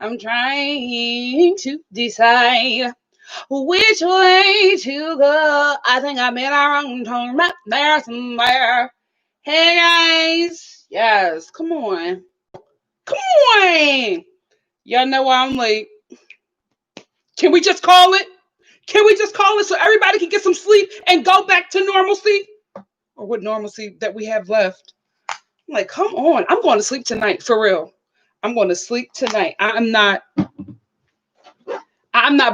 I'm trying to decide which way to go. I think I made a wrong turn right there somewhere. Hey guys. Yes, come on. Come on. Y'all know why I'm late. Can we just call it? Can we just call it so everybody can get some sleep and go back to normalcy? Or what normalcy that we have left? I'm like, come on. I'm going to sleep tonight, for real. I'm going to sleep tonight. I'm not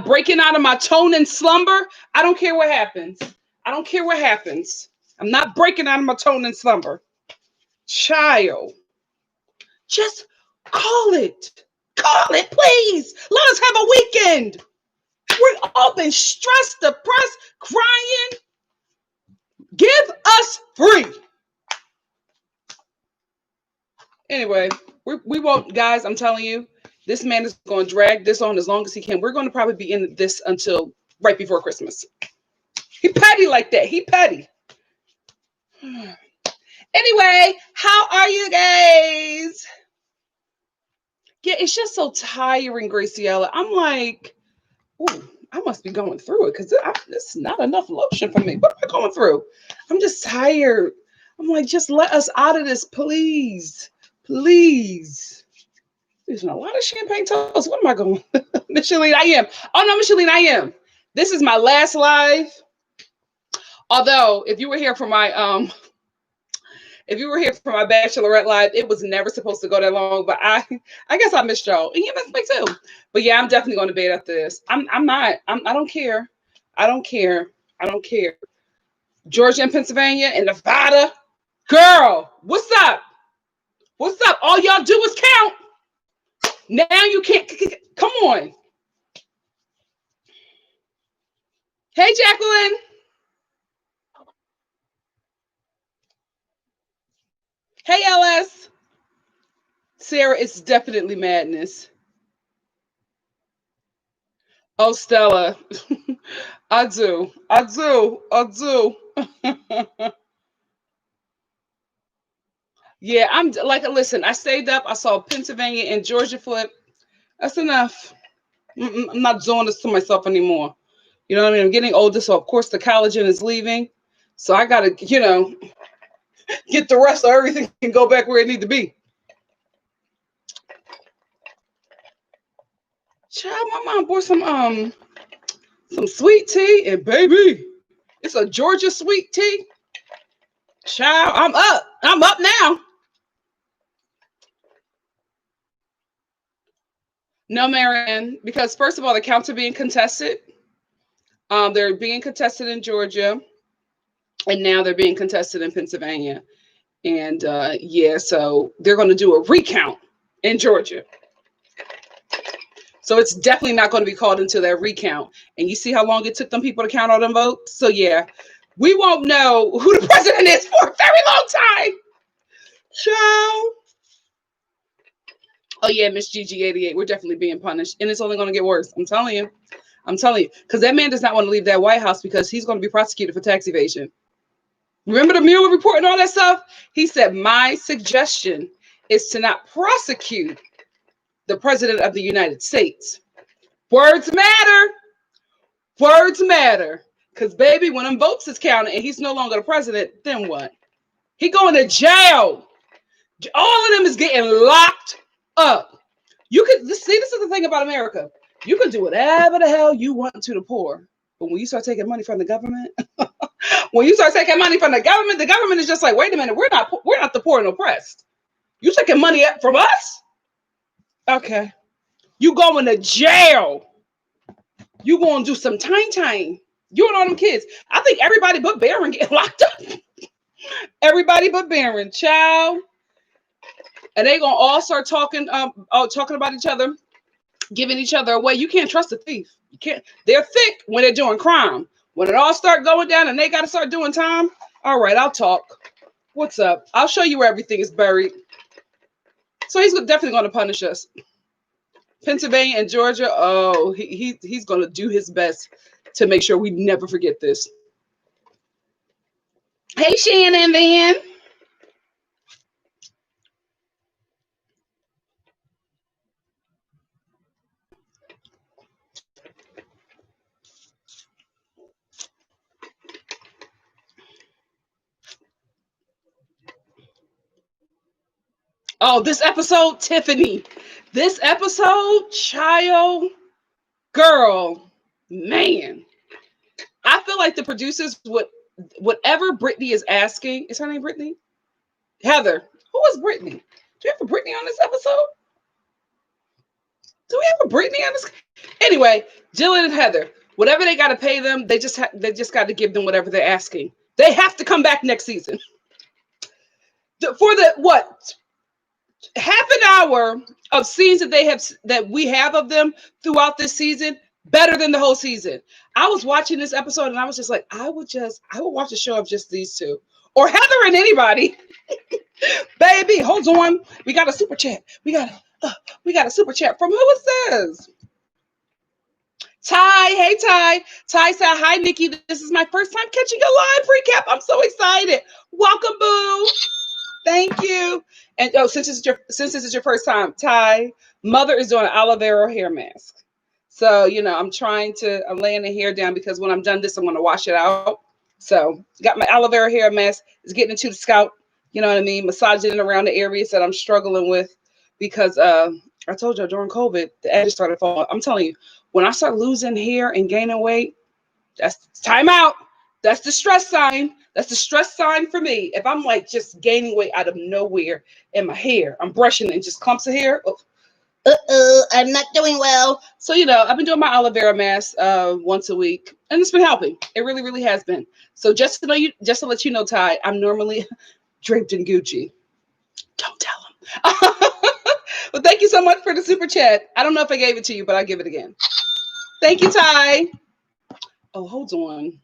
breaking out of my tone and slumber. I don't care what happens. I don't care what happens. I'm not breaking out of my tone and slumber. Child, just call it. Call it, please. Let us have a weekend. We've all been stressed, depressed, crying. Give us free. Anyway, we won't, guys. I'm telling you, this man is going to drag this on as long as he can. We're going to probably be in this until right before Christmas. He petty like that. He petty. Anyway, how are you guys? Yeah, it's just so tiring, Graciela. I'm like, ooh, I must be going through it because it's not enough lotion for me. What am I going through? I'm just tired. I'm like, just let us out of this, please. Please. There's a lot of champagne toast. What am I going? Micheline, I am. Oh no, Micheline, I am. This is my last live. Although, if you were here for my bachelorette live, it was never supposed to go that long. But I guess I missed y'all, and you missed me too. But yeah, I'm definitely going to bed after this. I don't care. I don't care. I don't care. Georgia and Pennsylvania and Nevada, girl, what's up? What's up? All y'all do is count. Now you can't. Come on. Hey, Jacqueline. Hey, LS. Sarah, it's definitely madness. Oh, Stella. I do. I do. I do. Yeah, I'm like, listen, I stayed up. I saw Pennsylvania and Georgia flip. That's enough. I'm not doing this to myself anymore. You know what I mean? I'm getting older, so of course the collagen is leaving. So I gotta, get the rest of everything and go back where it need to be. Child, my mom bought some sweet tea, and baby, it's a Georgia sweet tea. Child, I'm up. I'm up now. No, Marianne, because first of all, the counts are being contested. They're being contested in Georgia, and now they're being contested in Pennsylvania. And yeah, so they're going to do a recount in Georgia. So it's definitely not going to be called until that recount. And you see how long it took them people to count all them votes? So yeah, we won't know who the president is for a very long time. Ciao. Oh yeah, Miss GG88, we're definitely being punished. And it's only going to get worse. I'm telling you. I'm telling you. Because that man does not want to leave that White House because he's going to be prosecuted for tax evasion. Remember the Mueller report and all that stuff? He said, my suggestion is to not prosecute the president of the United States. Words matter. Words matter. Because, baby, when them votes is counted and he's no longer the president, then what? He going to jail. All of them is getting locked up. You could see, this is the thing about America. You can do whatever the hell you want to the poor. But when you start taking money from the government, when you start taking money from the government is just like, wait a minute, we're not the poor and oppressed. You taking money from us? Okay. You going to jail. You going to do some time. You and all them kids. I think everybody but Barron getting locked up. Everybody but Barron, child. And they gonna all start talking about each other, giving each other away. You can't trust a thief. You can't. They're thick when they're doing crime. When it all start going down and they got to start doing time, all right, I'll talk. What's up? I'll show you where everything is buried. So he's definitely going to punish us. Pennsylvania and Georgia, oh, he's going to do his best to make sure we never forget this. Hey, Shannon, Van. Oh, this episode, Tiffany. This episode, child, girl, man. I feel like the producers would, whatever Brittany is asking, is her name Brittany? Heather. Who is Brittany? Do we have a Brittany on this episode? Do we have a Brittany on this? Anyway, Jillian and Heather, whatever they got to pay them, they just got to give them whatever they're asking. They have to come back next season. For the what? Half an hour of scenes that we have of them throughout this season, better than the whole season. I was watching this episode and I was just like, I would watch a show of just these two. Or Heather and anybody. Baby, hold on. We got a super chat. We got a super chat from who it says? Ty. Hey, Ty. Ty said, hi, Nikki. This is my first time catching a live recap. I'm so excited. Welcome, boo. Thank you. And since this is your first time, Ty, mother is doing an aloe vera hair mask. So, I'm laying the hair down because when I'm done this, I'm going to wash it out. So got my aloe vera hair mask. It's getting into the scalp. You know what I mean? Massaging it around the areas that I'm struggling with because I told you during COVID, the edges started falling. I'm telling you, when I start losing hair and gaining weight, that's time out. That's the stress sign. That's the stress sign for me. If I'm like just gaining weight out of nowhere in my hair, I'm brushing and just clumps of hair. I'm not doing well. So, I've been doing my aloe vera mask once a week, and it's been helping. It really, really has been. So just to let you know, Ty, I'm normally draped in Gucci. Don't tell him. Well, thank you so much for the super chat. I don't know if I gave it to you, but I'll give it again. Thank you, Ty. Oh, hold on.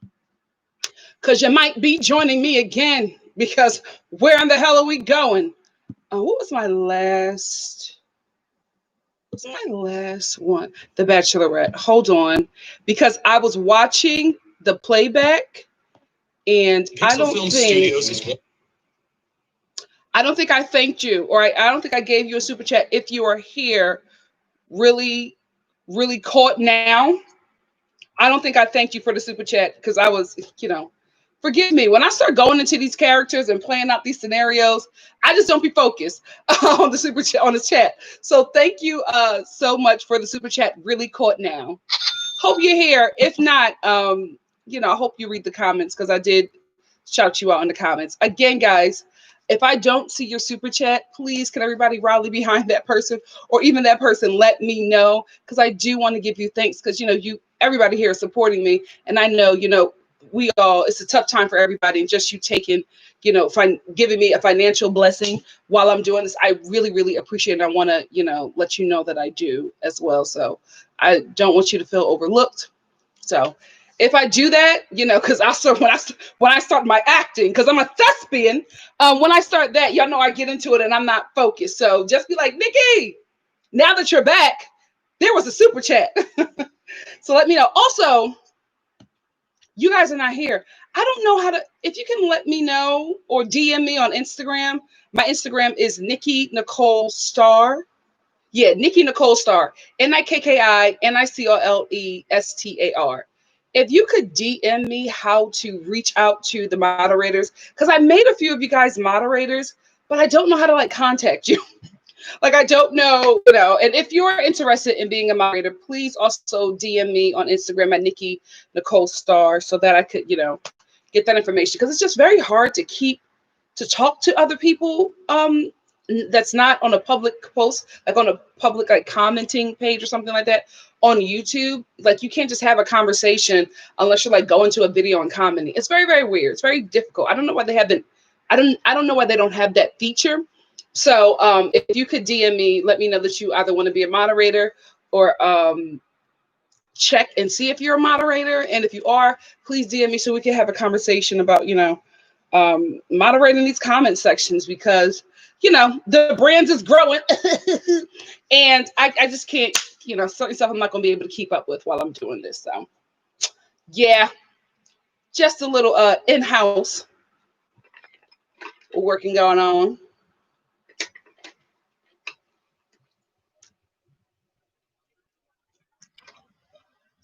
Because you might be joining me again, because where in the hell are we going? What was my last one? The Bachelorette. Hold on. Because I was watching the playback and I don't think I thanked you, or I don't think I gave you a super chat. If you are here really, really caught now, I don't think I thanked you for the super chat because I was, forgive me. When I start going into these characters and playing out these scenarios, I just don't be focused on the super chat, on the chat. So thank you so much for the super chat. Really caught now. Hope you're here. If not, I hope you read the comments because I did shout you out in the comments. Again, guys, if I don't see your super chat, please can everybody rally behind that person, or even that person let me know, because I do want to give you thanks because everybody here is supporting me, and I know it's a tough time for everybody, and just you taking giving me a financial blessing while I'm doing this, I really, really appreciate it. I want to let you know that I do as well. So I don't want you to feel overlooked. So if I do that, because when I start my acting, because I'm a thespian, when I start that, y'all know I get into it and I'm not focused. So just be like, Nikki, now that you're back, there was a super chat. So let me know. Also, you guys are not here. I don't know if you can let me know or DM me on Instagram. My Instagram is NikkiNicoleStar. Yeah, NikkiNicoleStar. NikkiNicolestar. If you could DM me how to reach out to the moderators, because I made a few of you guys moderators, but I don't know how to contact you. I don't know, and if you're interested in being a moderator, please also DM me on Instagram at NikkiNicoleStar so that I could, get that information, because it's just very hard to talk to other people that's not on a public post, on a public commenting page or something like that on YouTube. You can't just have a conversation unless you're going to a video and commenting. It's very, very weird. It's very difficult. I don't know why they haven't. I don't know why they don't have that feature. So if you could DM me, let me know that you either want to be a moderator or check and see if you're a moderator. And if you are, please DM me so we can have a conversation about, moderating these comment sections, because, the brand is growing and I just can't, certain stuff I'm not going to be able to keep up with while I'm doing this. So yeah, just a little in-house working going on.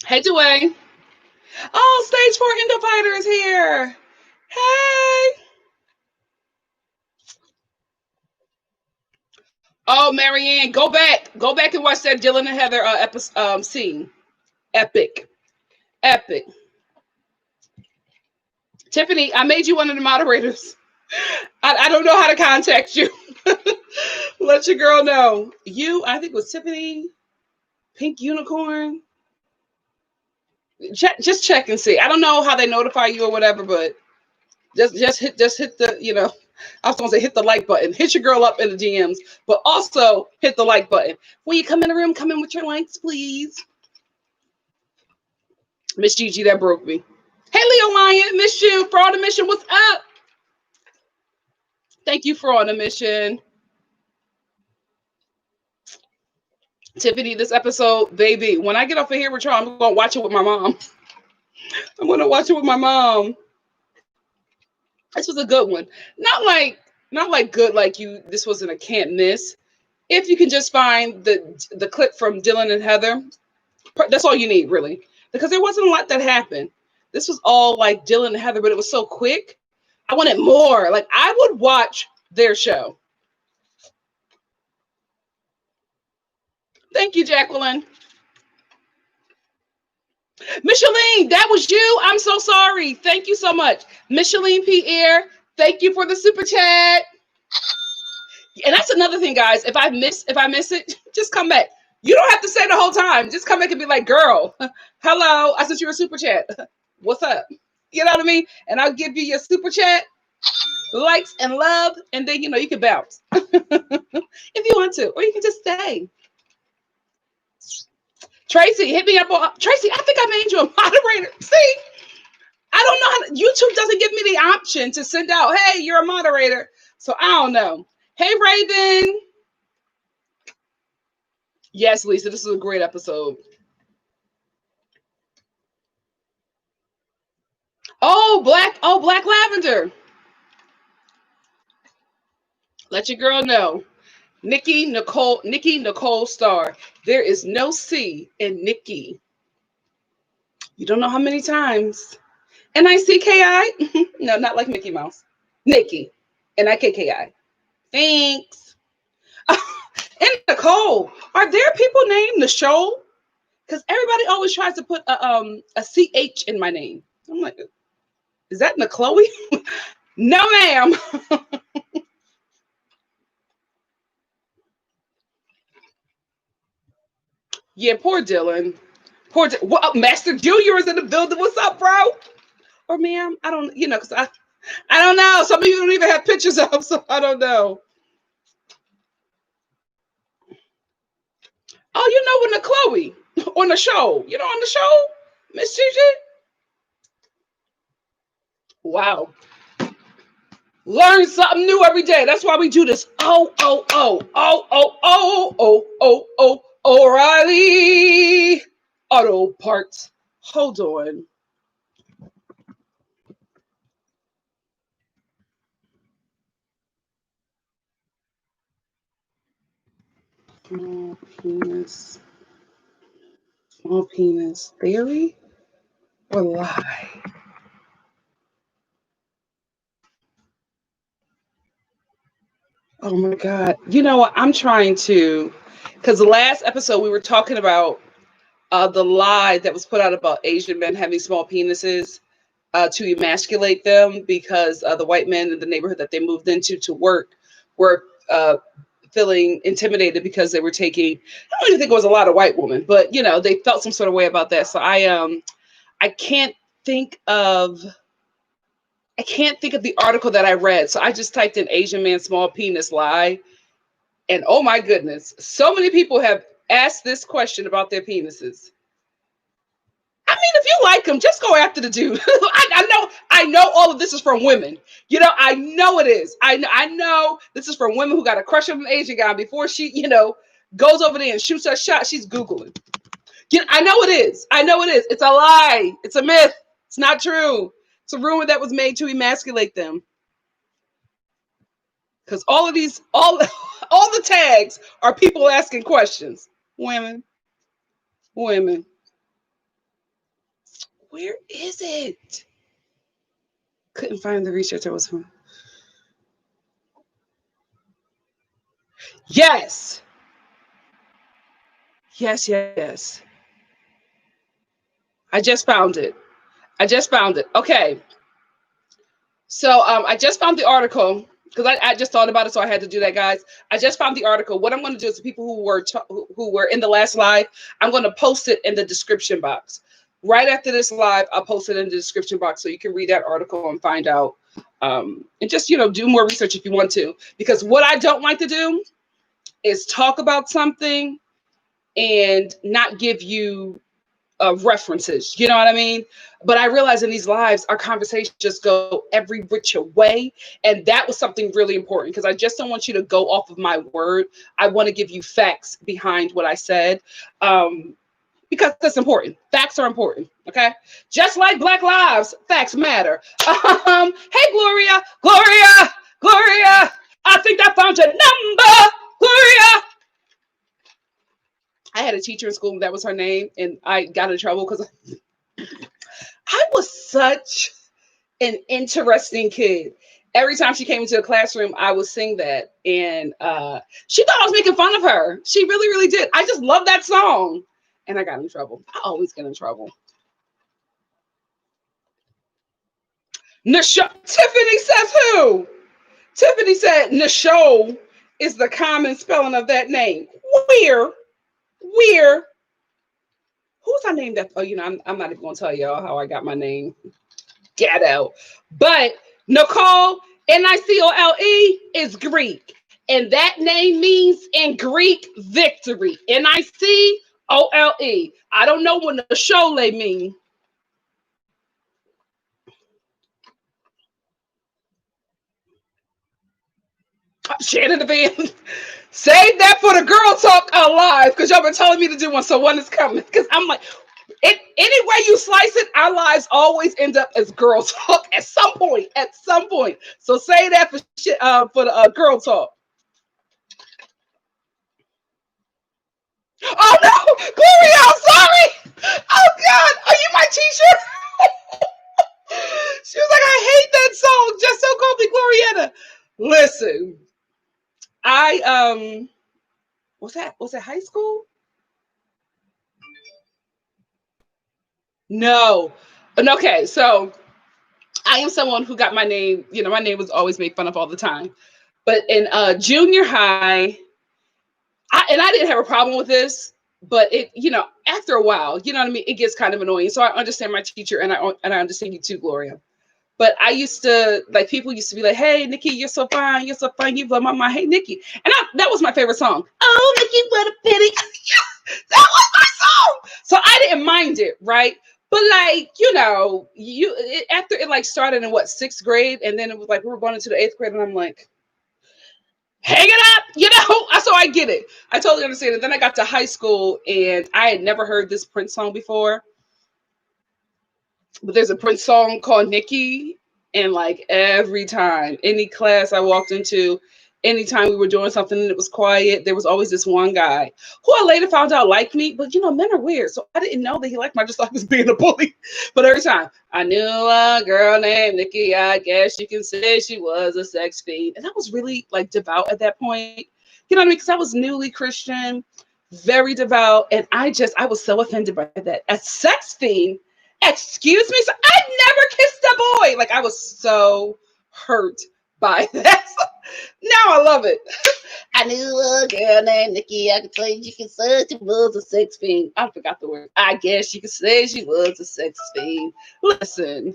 Hey, Dwayne. Oh, Stage 4 Indo Fighter is here. Hey. Oh, Marianne, go back and watch that Dylan and Heather episode scene. Epic, epic. Tiffany, I made you one of the moderators. I don't know how to contact you. Let your girl know. I think it was Tiffany, Pink Unicorn. Just check and see. I don't know how they notify you or whatever, but just hit the, I was gonna say hit the like button. Hit your girl up in the DMs, but also hit the like button. When you come in the room, come in with your likes, please. Miss Gigi, that broke me. Hey, Leo Lion, miss you for on the mission. What's up? Thank you for on the mission. Tiffany, this episode, baby, when I get off of here with y'all, I'm gonna watch it with my mom. I'm gonna watch it with my mom. This was a good one. Not like good like you. This wasn't a can't miss. If you can just find the clip from Dylan and Heather, that's all you need really, because there wasn't a lot that happened. This was all like Dylan and Heather, but it was so quick. I wanted more. Like I would watch their show. Thank you, Jacqueline. Micheline, that was you. I'm so sorry. Thank you so much. Micheline Pierre, thank you for the super chat. And that's another thing, guys. If I miss it, just come back. You don't have to say the whole time. Just come back and be like, girl, hello, I sent you a super chat. What's up? You know what I mean? And I'll give you your super chat, likes, and love. And then, you can bounce if you want to, or you can just stay. Tracy, hit me up on Tracy. I think I made you a moderator. See, I don't know how YouTube doesn't give me the option to send out, hey, you're a moderator. So I don't know. Hey, Raven. Yes, Lisa, this is a great episode. Oh, Black Lavender. Let your girl know. NikkiNicoleStar. There is no C in Nikki. You don't know how many times. N-I-C-K-I? No, not like Mickey Mouse. Nikki. N-I-K-K-I. Thanks. And Nicole, are there people named Nicole? Because everybody always tries to put a CH in my name. I'm like, is that Nicole? No, ma'am. Yeah, poor Dylan. What, Master Junior is in the building. What's up, bro? Or ma'am? I don't, because I don't know. Some of you don't even have pictures of, so I don't know. Oh, with the Chloe on the show. On the show, Miss Gigi. Wow. Learn something new every day. That's why we do this. O'Reilly Auto Parts. Hold on. Small penis theory or lie? Oh my God. You know what? I'm trying to, because the last episode we were talking about the lie that was put out about Asian men having small penises to emasculate them because the white men in the neighborhood that they moved into to work were feeling intimidated because they were taking, I don't even think it was a lot of white women, but they felt some sort of way about that. So I can't think of the article that I read. So I just typed in Asian man small penis lie. And oh my goodness, so many people have asked this question about their penises. I mean, if you like them, just go after the dude. I know all of this is from women. I know it is. I know this is from women who got a crush on an Asian guy before she, goes over there and shoots her shot. She's Googling. I know it is. I know it is. It's a lie. It's a myth. It's not true. It's a rumor that was made to emasculate them. Because all the tags are people asking questions. Women. Where is it? Couldn't find the research I was from. Yes. Yes, yes. I just found it. I just found it. Okay. So I just found the article because I just thought about it, so I had to do that, guys. I just found the article. What I'm going to do is the people who were in the last live, I'm going to post it in the description box. Right after this live, I'll post it in the description box so you can read that article and find out. And just do more research if you want to. Because what I don't like to do is talk about something and not give you references, you know what I mean? But I realize in these lives, our conversations just go every which way. And that was something really important because I just don't want you to go off of my word. I want to give you facts behind what I said. Because that's important. Facts are important. Okay. Just like Black Lives, facts matter. Hey, Gloria, Gloria, Gloria. I think I found your number, Gloria. I had a teacher in school that was her name, and I got in trouble because I was such an interesting kid. Every time she came into the classroom, I would sing that, and she thought I was making fun of her. She really, really did. I just love that song, and I got in trouble. I always get in trouble. Tiffany says who? Tiffany said Nisho is the common spelling of that name. Where? Where? Who's I named that? Oh, I'm not even gonna tell y'all how I got my name. Ghetto. But Nicole, Nicole, is Greek. And that name means in Greek victory. Nicole. I don't know what the show mean. Shannon the Van. Save that for the girl talk live because y'all been telling me to do one. So one is coming. Because I'm like, any way you slice it, our lives always end up as girl talk at some point. At some point. So say that for the girl talk. Oh no, Gloria, I'm sorry. Oh God, are you my teacher? She was like, I hate that song. Just so called me Glorietta. Listen, I was that high school? No. Okay, so I am someone who got my name, my name was always made fun of all the time. But in junior high, I didn't have a problem with this, but after a while, you know what I mean? It gets kind of annoying. So I understand my teacher and I understand you too, Gloria. But I used to, like, people used to be like, hey, Nikki, you're so fine. You're so fine. You blow my mind. Hey, Nikki. And that was my favorite song. Oh, Nikki, what a pity. That was my song. So I didn't mind it, right? But like, after it like started in sixth grade, and then it was like we were going into the eighth grade, and I'm like, hang it up, so I get it. I totally understand it. Then I got to high school, and I had never heard this Prince song before. But there's a Prince song called Nikki, and like every time, any class I walked into, anytime we were doing something and it was quiet, there was always this one guy who I later found out liked me. But men are weird, so I didn't know that he liked me. I just thought he was being a bully. But every time, I knew a girl named Nikki. I guess you can say she was a sex fiend, and I was really like devout at that point. You know what I mean? Because I was newly Christian, very devout, and I was so offended by that. A sex fiend. Excuse me? So I never kissed a boy. Like, I was so hurt by that. Now I love it. I knew a girl named Nikki. I could say she could say she was a sex fiend. I forgot the word. I guess you could say she was a sex fiend. Listen,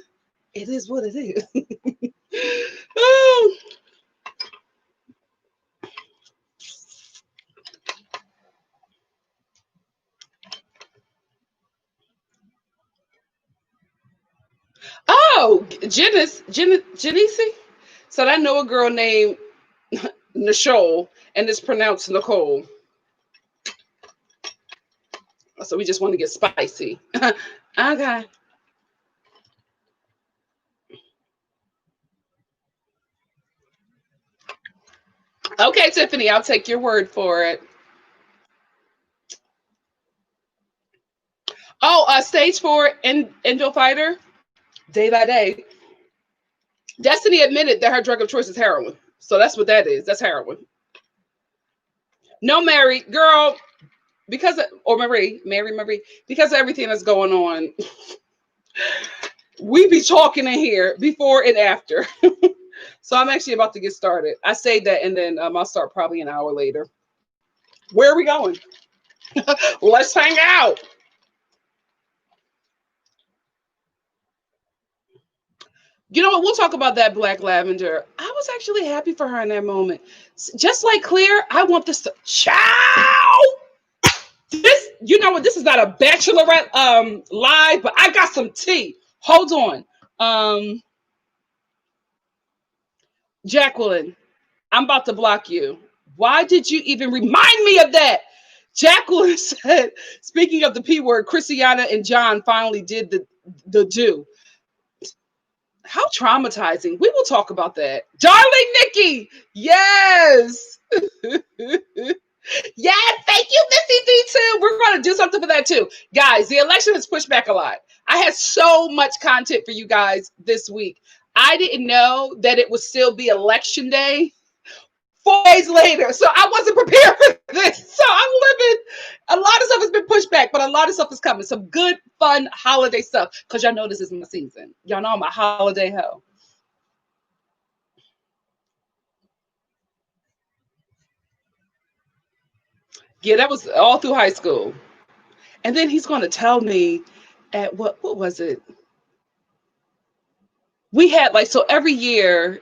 it is what it is. Oh, Genesi. So I know a girl named Nicole, and it's pronounced Nicole. So we just want to get spicy. Okay. Okay, Tiffany, I'll take your word for it. Oh, stage 4 Indo Fighter, day by day. Destiny admitted that her drug of choice is heroin. So that's what that is. That's heroin. No, Mary, girl, or Marie, because of everything that's going on, we be talking in here before and after. So I'm actually about to get started. I say that, and then I'll start probably an hour later. Where are we going? Let's hang out. You know what? We'll talk about that Black Lavender. I was actually happy for her in that moment. Just like Claire, I want this to chow. This, you know what? This is not a bachelorette live, but I got some tea. Hold on. Um, Jacqueline, I'm about to block you. Why did you even remind me of that? Jacqueline said, speaking of the P word, Christiana and John finally did the do. How traumatizing. We will talk about that. Darling Nikki, yes. Yes, thank you, Missy D2. We're going to do something for that too. Guys, the election has pushed back a lot. I had so much content for you guys this week. I didn't know that it would still be election day 4 days later. So I wasn't prepared for this. So I'm living. A lot of stuff has been pushed back, but a lot of stuff is coming. Some good, fun holiday stuff. Because y'all know this is my season. Y'all know I'm a holiday hoe. Yeah, that was all through high school. And then he's going to tell me at what was it? We had like, so every year,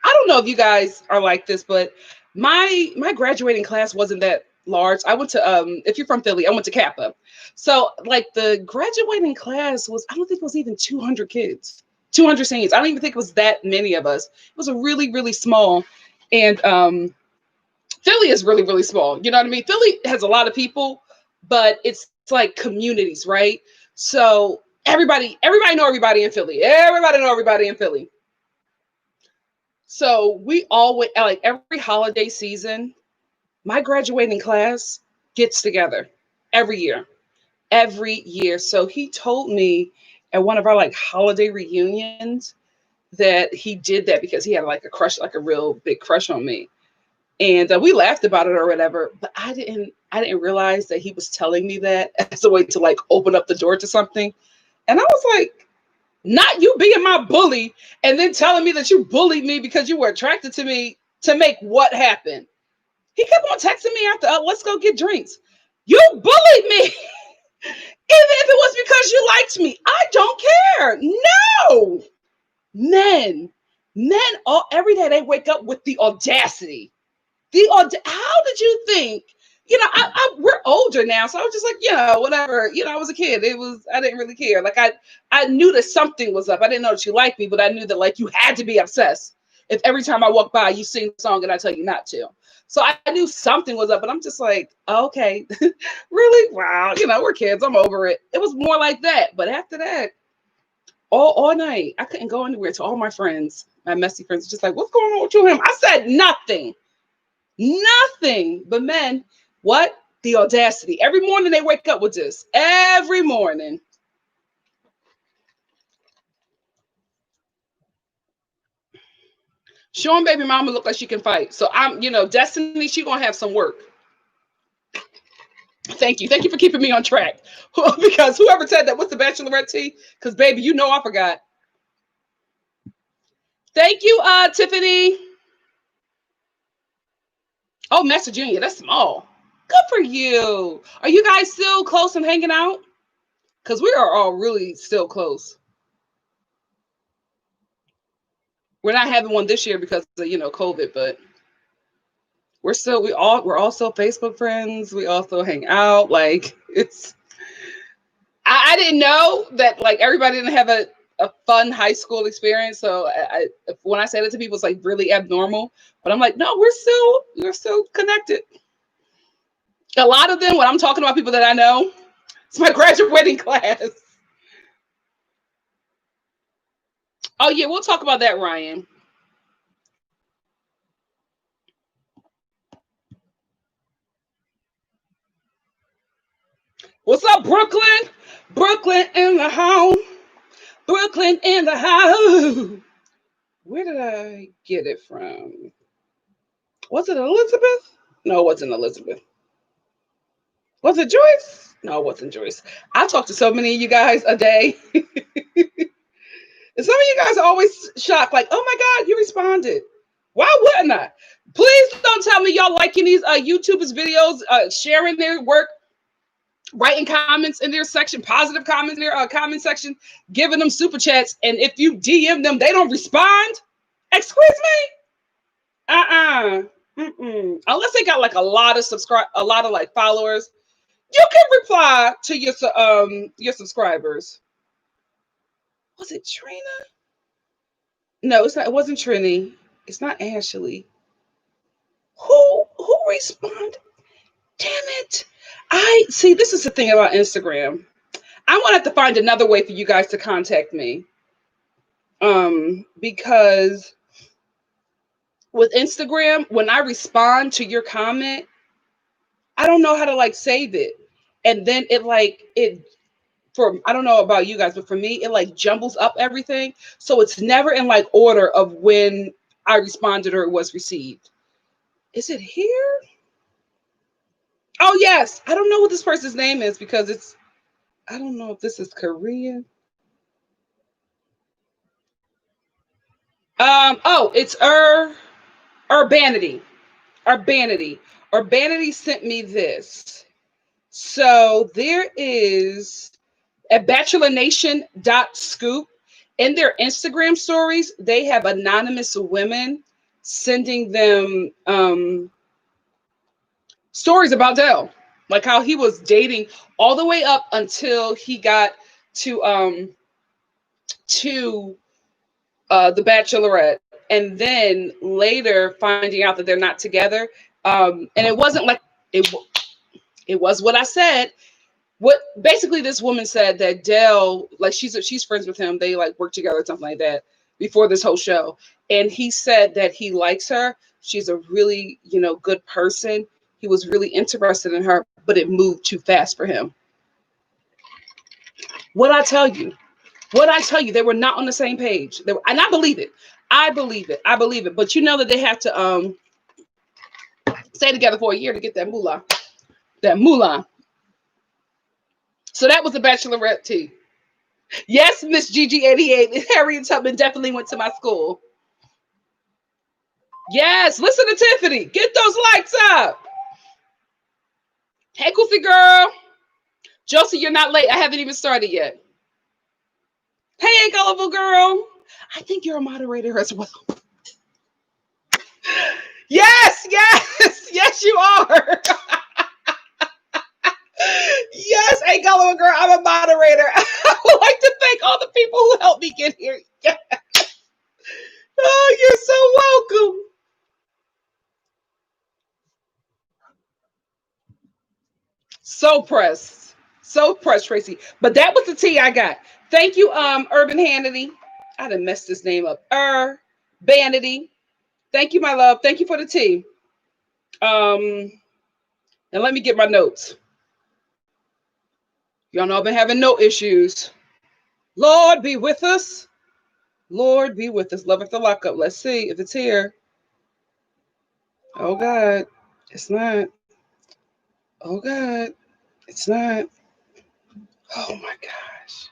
I don't know if you guys are like this, but my graduating class wasn't that large. I went to if you're from Philly, I went to Kappa. So like the graduating class was, I don't think it was even 200 kids, 200 seniors. I don't even think it was that many of us. It was a really, really small. And Philly is really, really small. You know what I mean? Philly has a lot of people, but it's like communities, right? So everybody know everybody in Philly. Everybody know everybody in Philly. So we always, like every holiday season, my graduating class gets together every year. So he told me at one of our like holiday reunions that he did that because he had like a crush, like a real big crush on me. And we laughed about it or whatever, but I didn't realize that he was telling me that as a way to like open up the door to something. And I was like, not you being my bully and then telling me that you bullied me because you were attracted to me to make what happen. He kept on texting me after, let's go get drinks. You bullied me. Even if it was because you liked me. I don't care. No. Men. Men all every day they wake up with the audacity. How did you think? You know, we're older now, so I was just like, whatever. I was a kid. I didn't really care. Like I knew that something was up. I didn't know that you liked me, but I knew that like you had to be obsessed. If every time I walk by, you sing the song and I tell you not to. So I knew something was up, but I'm just like, oh, okay, really? Wow. We're kids. I'm over it. It was more like that. But after that, all night, I couldn't go anywhere. To all my friends, my messy friends, just like, what's going on with you and him? I said nothing. Nothing. But men, what? The audacity. Every morning they wake up with this. Every morning. Showing baby mama look like she can fight. So Destiny, she gonna have some work. Thank you. Thank you for keeping me on track. Because whoever said that, what's the bachelorette tea? Because baby, I forgot. Thank you, Tiffany. Oh, Master Junior, that's small. Good for you. Are you guys still close and hanging out? Because we are all really still close. We're not having one this year because of COVID, but we're all still Facebook friends. We also hang out. Like it's I didn't know that like everybody didn't have a fun high school experience. So when I say that to people, it's like really abnormal. But I'm like, no, we're still connected. A lot of them, when I'm talking about people that I know, it's my graduating class. Oh yeah, we'll talk about that, Ryan. What's up, Brooklyn? Brooklyn in the house. Brooklyn in the house. Where did I get it from? Was it Elizabeth? No, it wasn't Elizabeth. Was it Joyce? No, it wasn't Joyce. I talk to so many of you guys a day. And some of you guys are always shocked, like, oh my God, you responded. Why wouldn't I? Please don't tell me y'all liking these YouTubers' videos, sharing their work, writing comments in their section, positive comments in their comment section, giving them super chats. And if you DM them, they don't respond. Excuse me? Unless they got like a lot of like followers, you can reply to your subscribers. Was it Trina? No, it's not. It wasn't Trini. It's not Ashley. Who responded? Damn it! I see. This is the thing about Instagram. I'm gonna have to find another way for you guys to contact me. Because with Instagram, when I respond to your comment, I don't know how to like save it, and then it for I don't know about you guys, but for me, it like jumbles up everything, so it's never in like order of when I responded or it was received. Is it here? Oh yes, I don't know what this person's name is because I don't know if this is Korean. Oh, it's Urbanity. Urbanity sent me this. So there is at bachelornation.scoop. In their Instagram stories, they have anonymous women sending them stories about Dell, like how he was dating all the way up until he got to the Bachelorette, and then later finding out that they're not together. And it wasn't like it. It was what I said. What basically this woman said that Dell, like she's friends with him. They like work together, something like that, before this whole show. And he said that he likes her. She's a really, good person. He was really interested in her, but it moved too fast for him. What I tell you, they were not on the same page. And I believe it. I believe it. But you know that they have to stay together for a year to get that moolah. So that was the Bachelorette tea. Yes, Miss GG88. Harriet Tubman definitely went to my school. Yes, listen to Tiffany. Get those likes up. Hey, Goofy girl. Josie, you're not late. I haven't even started yet. Hey, gullible girl. I think you're a moderator as well. Yes, you are. Yes, hey, gullible girl, I'm a moderator. I would like to thank all the people who helped me get here. Yes. Oh, you're so welcome. So pressed, Tracy. But that was the tea I got. Thank you, Urban Hannity. I done messed this name up. Vanity. Thank you, my love. Thank you for the tea. And let me get my notes. Y'all know I've been having note issues. Lord be with us. Lord be with us. Love at the lockup. Let's see if it's here. Oh God, it's not. Oh God, it's not. Oh my gosh.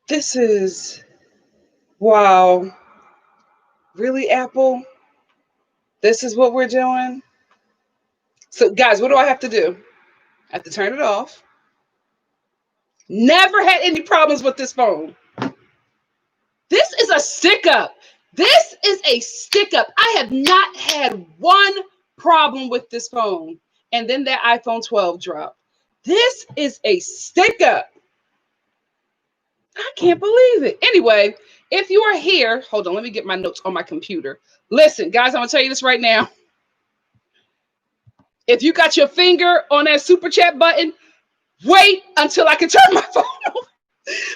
This is, wow. Really, Apple? This is what we're doing? So guys, what do I have to do? I have to turn it off. Never had any problems with this phone. This is a stick up. This is a stick up. I have not had one problem with this phone. And then that iPhone 12 dropped. This is a stick up. I can't believe it. Anyway, if you are here, hold on, let me get my notes on my computer. Listen, guys, I'm going to tell you this right now. If you got your finger on that super chat button, wait until I can turn my phone on.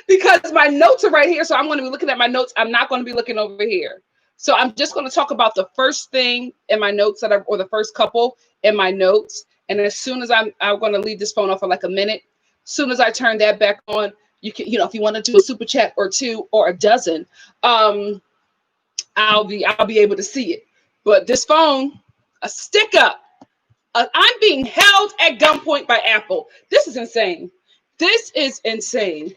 Because my notes are right here. So I'm going to be looking at my notes. I'm not going to be looking over here. So I'm just going to talk about the first thing in my notes or the first couple in my notes. And as soon as I'm going to leave this phone off for like a minute, as soon as I turn that back on, you can, if you want to do a super chat or two or a dozen, I'll be able to see it. But this phone, a stick up. I'm being held at gunpoint by Apple. This is insane. This is insane.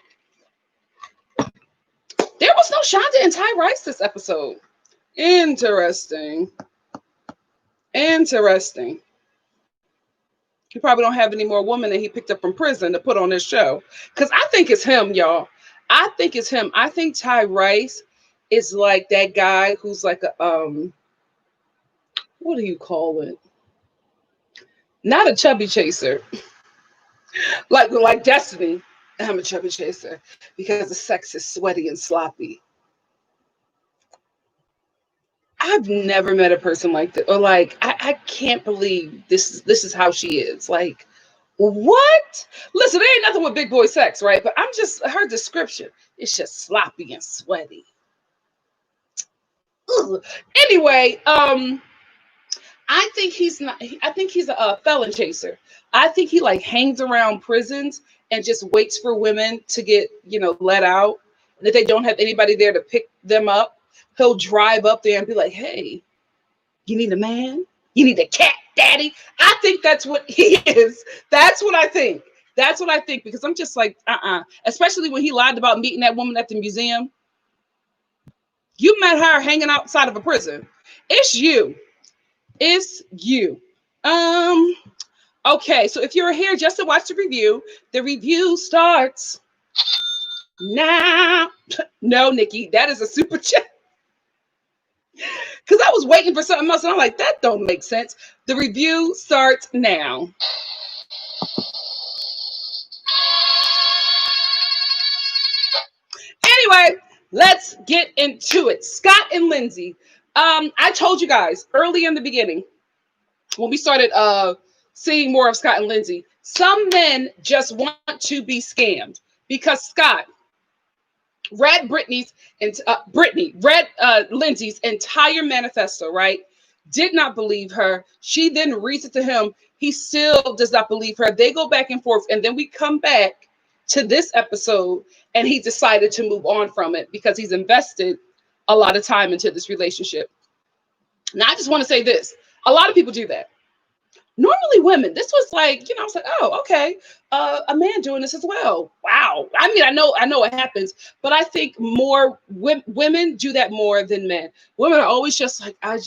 There was no Shonda and Ty Rice this episode. Interesting. Interesting. He probably don't have any more women that he picked up from prison to put on this show. Because I think it's him, y'all. I think it's him. I think Ty Rice is like that guy who's like a what do you call it? Not a chubby chaser. like Destiny. I'm a chubby chaser because the sex is sweaty and sloppy. I've never met a person like that, or like I can't believe this is how she is. Like, what? Listen, there ain't nothing with big boy sex, right? But I'm just her description. It's just sloppy and sweaty. Ugh. Anyway, I think he's not. I think he's a felon chaser. I think he like hangs around prisons and just waits for women to get let out, and if they don't have anybody there to pick them up, he'll drive up there and be like, "Hey, you need a man? You need a cat, daddy?" I think that's what he is. That's what I think. That's what I think because I'm just like, Especially when he lied about meeting that woman at the museum. You met her hanging outside of a prison. It's you. It's you. Okay, so if you're here just to watch the review starts now. No, Nikki, that is a super chat. Because I was waiting for something else, and I'm like, that don't make sense. The review starts now. Anyway, let's get into it. Scott and Lindsay. I told you guys early in the beginning when we started seeing more of Scott and Lindsay, some men just want to be scammed because Scott read Lindsay's entire manifesto, right? Did not believe her. She then reads it to him. He still does not believe her. They go back and forth, and then we come back to this episode, and he decided to move on from it because he's invested a lot of time into this relationship. Now, I just want to say this. A lot of people do that. Normally women, this was like, I was like, oh, okay. A man doing this as well. Wow. I mean, I know it happens, but I think more women do that more than men. Women are always just like, I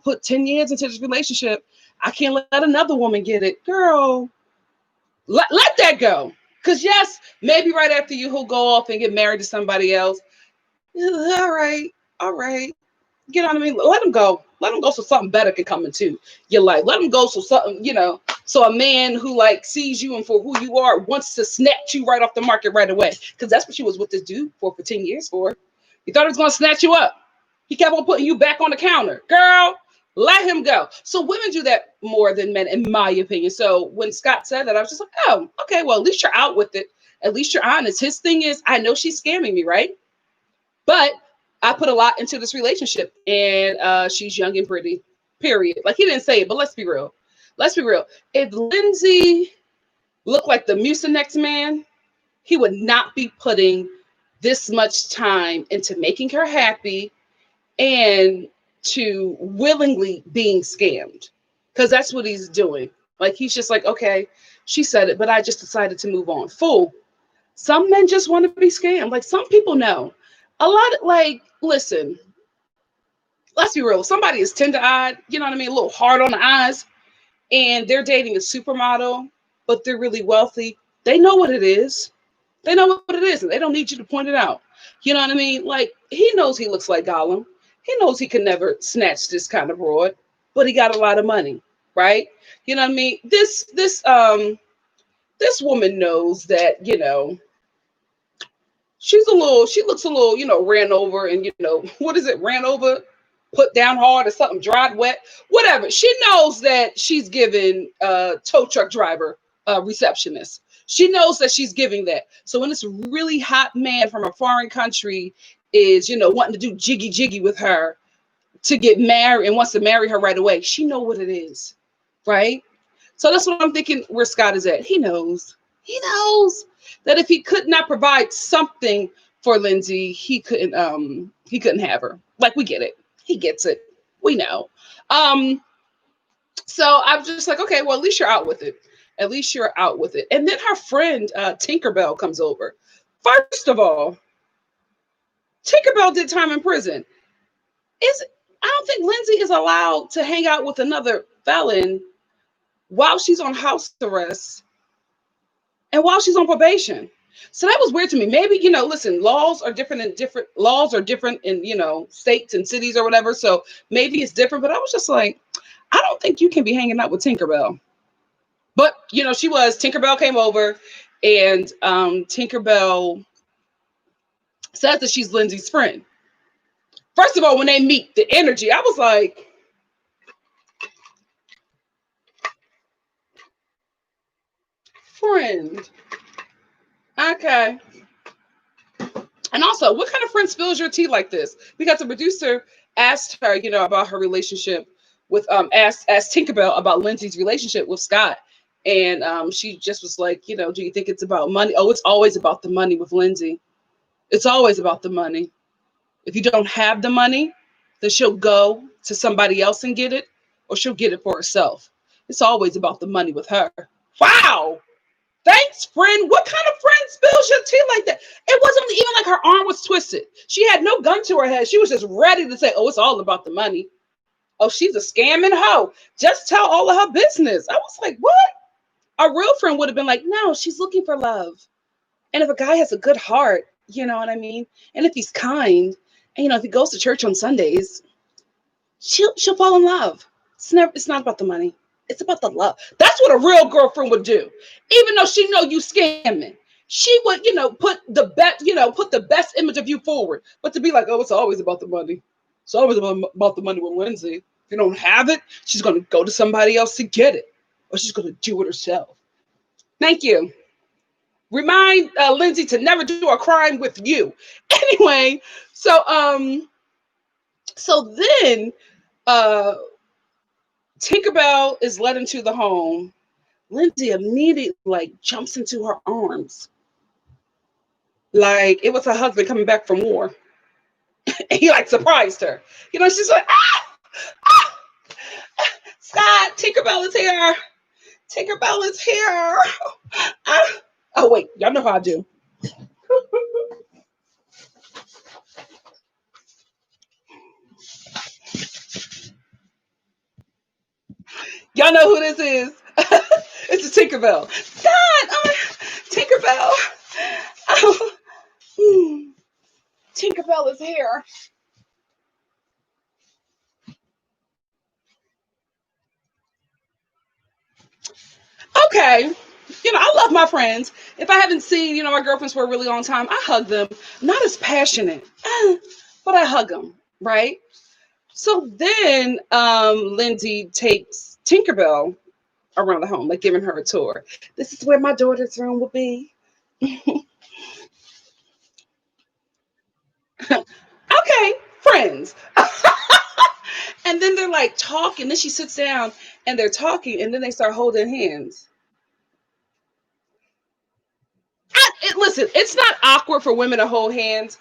put 10 years into this relationship. I can't let another woman get it. Girl, let that go. Because yes, maybe right after you, he'll go off and get married to somebody else. All right. You know what I mean? Let him go. Let him go so something better can come into your life. Let him go so something, so a man who like sees you and for who you are wants to snatch you right off the market right away. Because that's what she was with this dude for 10 years for. He thought he was going to snatch you up. He kept on putting you back on the counter. Girl, let him go. So women do that more than men, in my opinion. So when Scott said that, I was just like, oh, okay, well, at least you're out with it. At least you're honest. His thing is, I know she's scamming me, right? But I put a lot into this relationship, and she's young and pretty, period. Like, he didn't say it, but let's be real. If Lindsay looked like the Mucinex man, he would not be putting this much time into making her happy and to willingly being scammed, because that's what he's doing. Like, he's just like, okay, she said it, but I just decided to move on. Fool. Some men just want to be scammed. Like, some people know. A lot of, like, listen, let's be real. Somebody is tender-eyed, you know what I mean? A little hard on the eyes, and they're dating a supermodel, but they're really wealthy. They know what it is. And they don't need you to point it out. You know what I mean? Like, he knows he looks like Gollum. He knows he can never snatch this kind of broad, but he got a lot of money, right? You know what I mean? This woman knows that, she looks a little, ran over, and what is it? Ran over, put down hard, or something, dried wet, whatever. She knows that she's giving tow truck driver receptionist. She knows that she's giving that. So when this really hot man from a foreign country is, wanting to do jiggy with her to get married and wants to marry her right away, she know what it is, right? So that's what I'm thinking where Scott is at. He knows that if he could not provide something for Lindsay, he couldn't have her. Like, we get it. He gets it. We know. So I'm just like, okay, well, at least you're out with it. At least you're out with it. And then her friend Tinkerbell comes over. First of all, Tinkerbell did time in prison. Is I don't think Lindsay is allowed to hang out with another felon while she's on house arrest and while she's on probation. So that was weird to me. Maybe, listen, laws are different in, states and cities or whatever. So maybe it's different. But I was just like, I don't think you can be hanging out with Tinkerbell. But Tinkerbell came over, and Tinkerbell says that she's Lindsay's friend. First of all, when they meet, the energy, I was like, friend. Okay. And also, what kind of friend spills your tea like this? Because the producer asked her, about her relationship with asked Tinkerbell about Lindsay's relationship with Scott. And she just was like, do you think it's about money? Oh, it's always about the money with Lindsay. It's always about the money. If you don't have the money, then she'll go to somebody else and get it, or she'll get it for herself. It's always about the money with her. Wow. Thanks, friend. What kind of friend spills your tea like that? It wasn't even like her arm was twisted. She had no gun to her head. She was just ready to say, oh, it's all about the money. Oh, she's a scamming hoe. Just tell all of her business. I was like, what? A real friend would have been like, no, she's looking for love. And if a guy has a good heart, you know what I mean? And if he's kind, and if he goes to church on Sundays, she'll fall in love. It's not about the money. It's about the love. That's what a real girlfriend would do. Even though she know you scamming, she would, put the best image of you forward. But to be like, oh, it's always about the money. It's always about the money with Lindsay. If you don't have it, she's going to go to somebody else to get it, or she's going to do it herself. Thank you. Remind Lindsay to never do a crime with you. Anyway, so then Tinkerbell is led into the home. Lindsay immediately jumps into her arms. Like it was her husband coming back from war. And he surprised her. She's like, Scott, Tinkerbell is here. Tinkerbell is here. Oh, wait, y'all know how I do. Y'all know who this is. It's a Tinkerbell. God, Tinkerbell. Tinkerbell is here. Okay. I love my friends. If I haven't seen, my girlfriends for a really long time, I hug them. Not as passionate, but I hug them, right? So then Lindsay takes Tinkerbell around the home, giving her a tour. This is where my daughter's room will be. Okay, friends. And then they're talking. Then she sits down and they're talking, and then they start holding hands. Listen, it's not awkward for women to hold hands.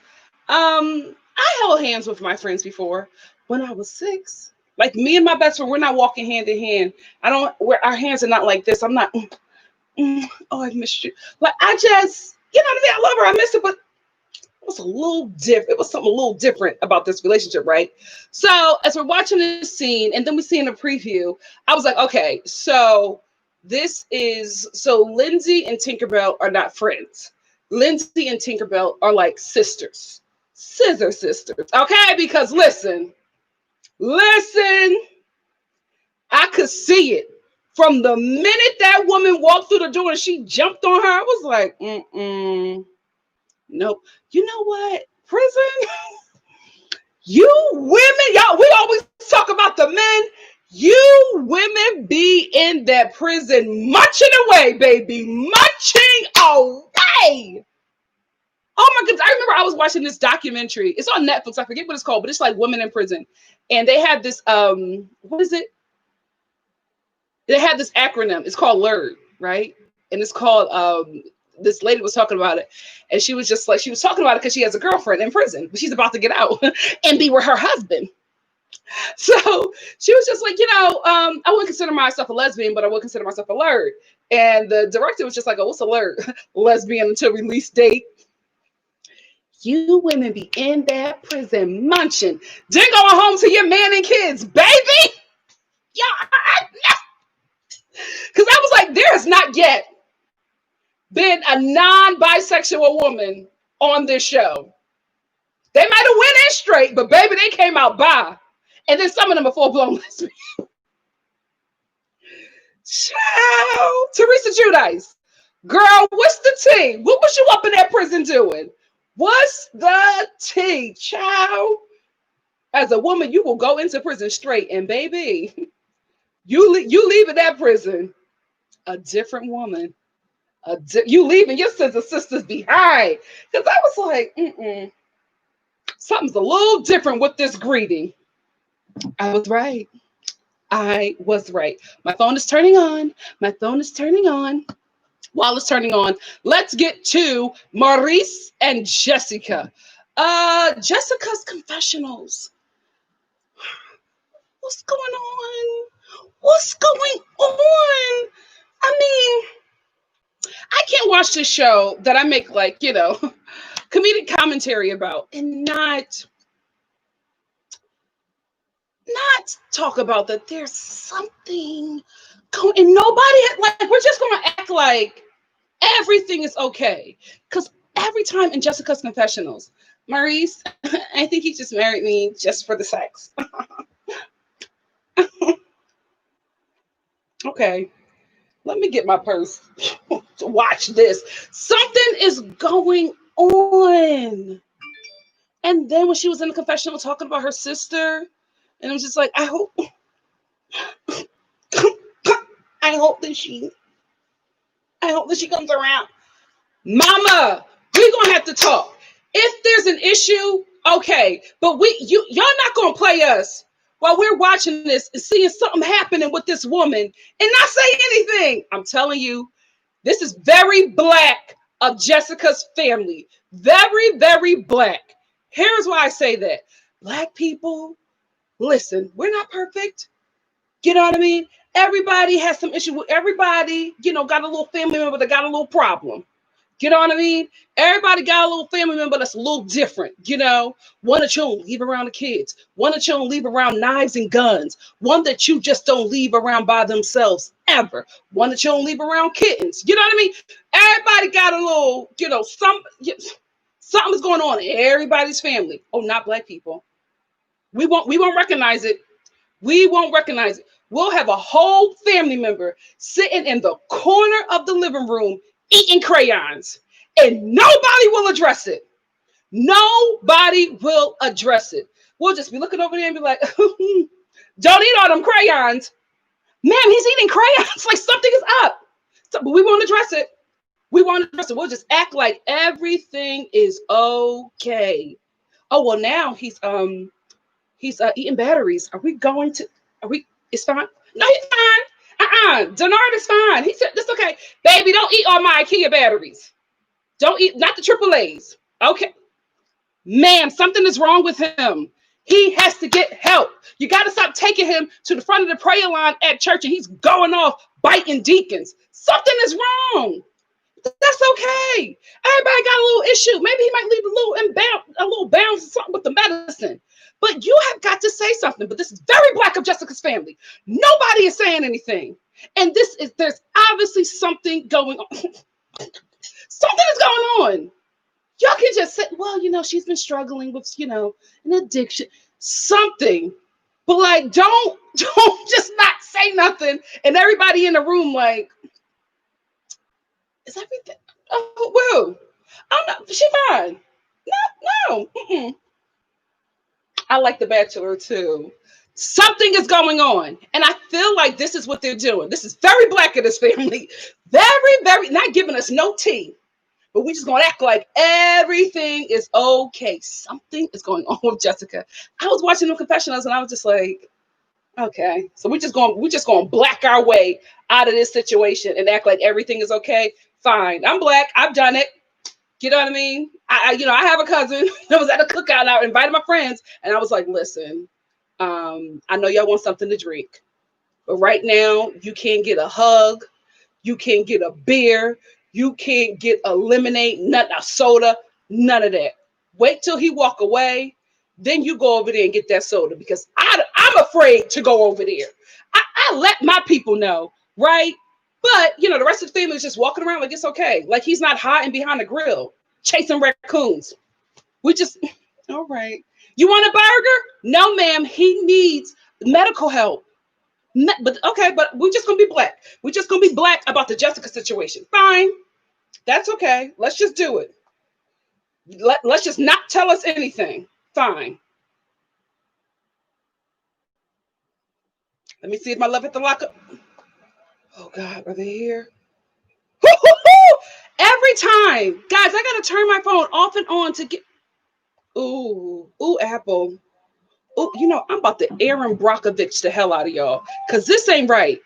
I held hands with my friends before when I was 6. Me and my best friend, we're not walking hand in hand. Our hands are not like this. I'm not, oh, I missed you. I just, what I mean? I love her. I missed her, but it was a little different. It was something a little different about this relationship, right? So as we're watching this scene, and then we see in a preview, I was like, okay, so Lindsay and Tinkerbell are not friends. Lindsay and Tinkerbell are like sisters, scissor sisters, okay? Because listen, I could see it from the minute that woman walked through the door and she jumped on her. I was like, nope. You know what? Prison? You women, y'all, we always talk about the men. You women be in that prison munching away, baby. Munching away. Oh my goodness. I remember I was watching this documentary. It's on Netflix. I forget what it's called, but it's women in prison. And they had this, what is it? They had this acronym. It's called LERD, right? And it's called, this lady was talking about it. And she was just she was talking about it because she has a girlfriend in prison, but she's about to get out and be with her husband. So she was just like, I wouldn't consider myself a lesbian, but I would consider myself alert. And the director was just like, oh, what's alert? Lesbian until release date. You women be in that prison munching, then going home to your man and kids, baby. Yeah, because I was like, there has not yet been a non-bisexual woman on this show. They might have went in straight, but baby, they came out bi. And then some of them are full-blown lesbian. Child. Teresa Giudice. Girl, what's the tea? What was you up in that prison doing? What's the tea, child? As a woman, you will go into prison straight. And baby, you leaving that prison a different woman. You leaving your sisters behind. Because I was like, something's a little different with this greeting. I was right. I was right. My phone is turning on. My phone is turning on. While it's turning on, let's get to Maurice and Jessica. Jessica's confessionals. What's going on? What's going on? I mean, I can't watch this show that I make comedic commentary about and not talk about that there's something going, and nobody we're just gonna act like everything is okay. Because every time in Jessica's confessionals, Maurice, I think he just married me just for the sex. Okay, let me get my purse to watch this. Something is going on. And then when she was in the confessional talking about her sister, and it was just like, I hope that she comes around. Mama, we're gonna have to talk. If there's an issue, okay, but y'all not gonna play us while we're watching this and seeing something happening with this woman and not say anything. I'm telling you, this is very black of Jessica's family. Very, very black. Here's why I say that. Black people, listen, we're not perfect. You know what I mean? Everybody has some issue with everybody, got a little family member that got a little problem. You know what I mean? Everybody got a little family member that's a little different, One that you don't leave around the kids. One that you don't leave around knives and guns. One that you just don't leave around by themselves ever. One that you don't leave around kittens. You know what I mean? Everybody got a little, something's going on in everybody's family. Oh, not black people. We won't recognize it. We won't recognize it. We'll have a whole family member sitting in the corner of the living room eating crayons, and nobody will address it. Nobody will address it. We'll just be looking over there and be like, don't eat all them crayons. Ma'am, he's eating crayons. Like something is up. But we won't address it. We won't address it. We'll just act like everything is okay. Oh, well, now he's eating batteries. It's fine? No, he's fine. Denard is fine. He said, "That's okay. Baby, don't eat all my IKEA batteries. Don't eat, not the AAAs. Okay. Ma'am, something is wrong with him. He has to get help. You got to stop taking him to the front of the prayer line at church and he's going off biting deacons. Something is wrong. That's okay. Everybody got a little issue. Maybe he might leave a little bounce or something with the medicine. But you have got to say something. But this is very black of Jessica's family. Nobody is saying anything. And there's obviously something going on. Something is going on. Y'all can just say, well, she's been struggling with, an addiction, something. But don't just not say nothing. And everybody in the room, is everything? Oh, whoa. I'm not, she fine. No. Mm-mm. I like The Bachelor too. Something is going on. And I feel like this is what they're doing. This is very black in this family. Very, very, not giving us no tea. But we just gonna act like everything is okay. Something is going on with Jessica. I was watching the confessionals and I was just like, okay. So we're just gonna black our way out of this situation and act like everything is okay. Fine. I'm black. I've done it. You know what I mean? I have a cousin that was at a cookout and I invited my friends and I was like, listen, I know y'all want something to drink, but right now you can't get a hug, you can't get a beer, you can't get a lemonade, nothing, a soda, none of that. Wait till he walk away, then you go over there and get that soda because I'm afraid to go over there. I let my people know, right? But the rest of the family is just walking around like it's okay. Like he's not hiding behind the grill, chasing raccoons. We just, all right. You want a burger? No, ma'am. He needs medical help. But okay, but we're just gonna be black. We're just gonna be black about the Jessica situation. Fine. That's okay. Let's just do it. Let's just not tell us anything. Fine. Let me see if my love at the lockup. Oh God, are they here? Every time, guys, I gotta turn my phone off and on to get. Ooh, Apple. Oh, I'm about to Aaron Brockovich the hell out of y'all because this ain't right.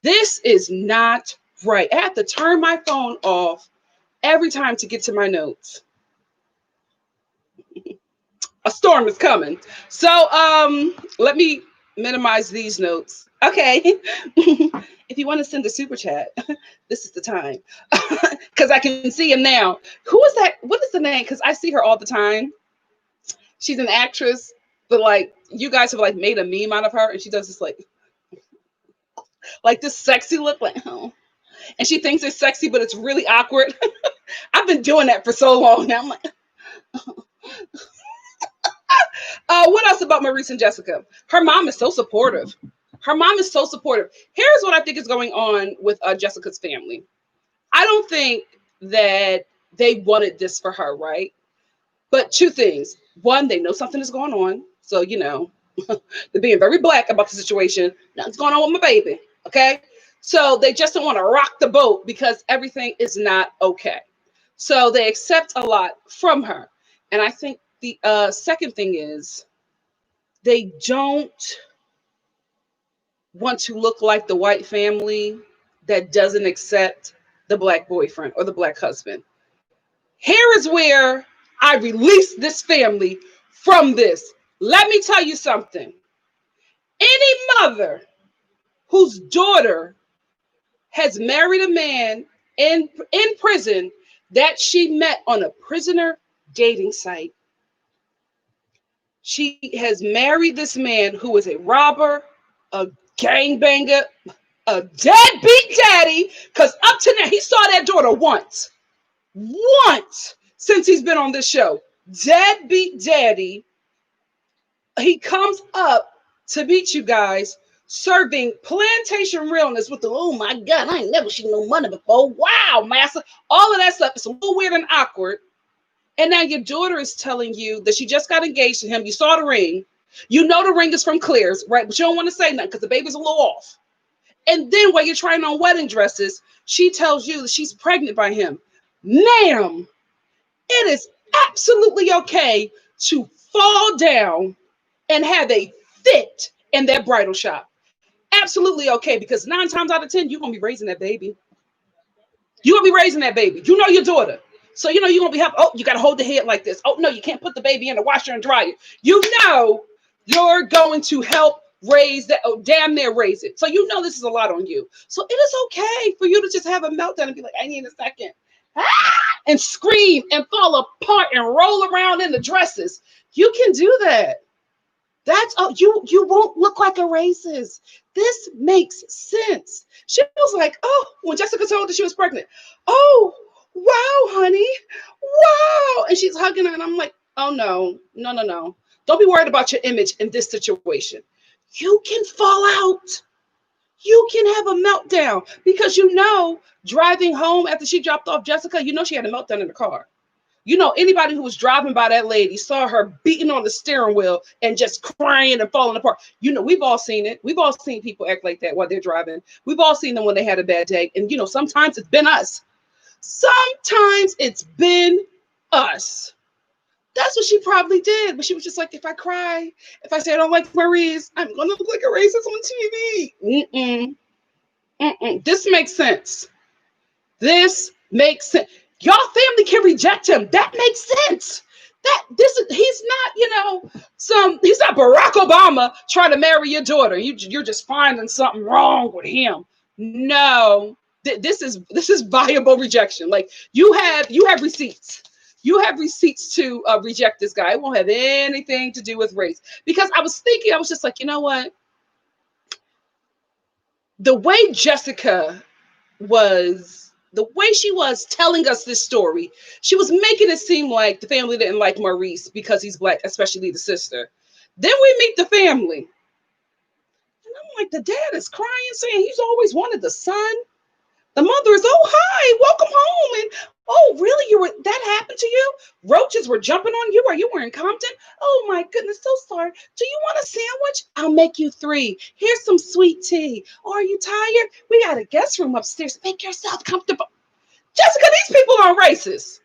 This is not right. I have to turn my phone off every time to get to my notes. A storm is coming. So let me minimize these notes. Okay. If you want to send a super chat, this is the time. Because I can see him now. Who is that? What is the name? Because I see her all the time. She's an actress, but like you guys have like made a meme out of her, and she does this like this sexy look, like oh, and she thinks it's sexy, but it's really awkward. I've been doing that for so long now. I'm like, what else about Maurice and Jessica? Her mom is so supportive. Her mom is so supportive. Here's what I think is going on with Jessica's family. I don't think that they wanted this for her, right? But two things. One, they know something is going on. So, they're being very black about the situation. Nothing's going on with my baby. Okay. So they just don't want to rock the boat because everything is not okay. So they accept a lot from her. And I think the second thing is they don't want to look like the white family that doesn't accept the black boyfriend or the black husband. Here is where I release this family from this. Let me tell you something. Any mother whose daughter has married a man in prison that she met on a prisoner dating site. She has married this man who is a robber, a gangbanger, a deadbeat daddy, because up to now, he saw that daughter once since he's been on this show. Deadbeat daddy. He comes up to meet you guys serving plantation realness with the, oh my God, I ain't never seen no money before. Wow, master. All of that stuff is a little weird and awkward. And now your daughter is telling you that she just got engaged to him. You saw the ring. You know the ring is from Claire's, right? But you don't want to say nothing because the baby's a little off. And then while you're trying on wedding dresses, she tells you that she's pregnant by him. Ma'am, it is absolutely okay to fall down and have a fit in that bridal shop. Absolutely okay, because 9 times out of 10, you're going to be raising that baby. You're going to be raising that baby. You know your daughter. So, you're going to be helping. Oh, you got to hold the head like this. Oh, no, you can't put the baby in the washer and dryer. You know you're going to help raise that. Oh, damn near raise it. So, this is a lot on you. So, it is okay for you to just have a meltdown and be like, I need a second. And scream and fall apart and roll around in the dresses. You can do that. That's you won't look like a racist. This makes sense. She was like, oh, when Jessica told her she was pregnant, oh, wow, honey, wow. And she's hugging her, and I'm like, oh no. Don't be worried about your image in this situation. You can fall out. You can have a meltdown because driving home after she dropped off Jessica, she had a meltdown in the car. Anybody who was driving by that lady saw her beating on the steering wheel and just crying and falling apart. We've all seen it. We've all seen people act like that while they're driving. We've all seen them when they had a bad day. And, sometimes it's been us. Sometimes it's been us. That's what she probably did. But she was just like, if I cry, if I say I don't like Maurice, I'm going to look like a racist on TV. This makes sense. This makes sense. Y'all family can reject him. That makes sense. He's not, he's not Barack Obama trying to marry your daughter. You're just finding something wrong with him. No, this is viable rejection. Like you have receipts. You have receipts to reject this guy. It won't have anything to do with race. Because I was just like, you know what? The way she was telling us this story, she was making it seem like the family didn't like Maurice because he's black, especially the sister. Then we meet the family. And I'm like, the dad is crying, saying he's always wanted the son. The mother is, oh, hi, welcome home. And, oh, really? That happened to you? Roaches were jumping on you while you were in Compton? Oh, my goodness, so sorry. Do you want a sandwich? I'll make you 3. Here's some sweet tea. Oh, are you tired? We got a guest room upstairs. Make yourself comfortable. Jessica, these people are racist.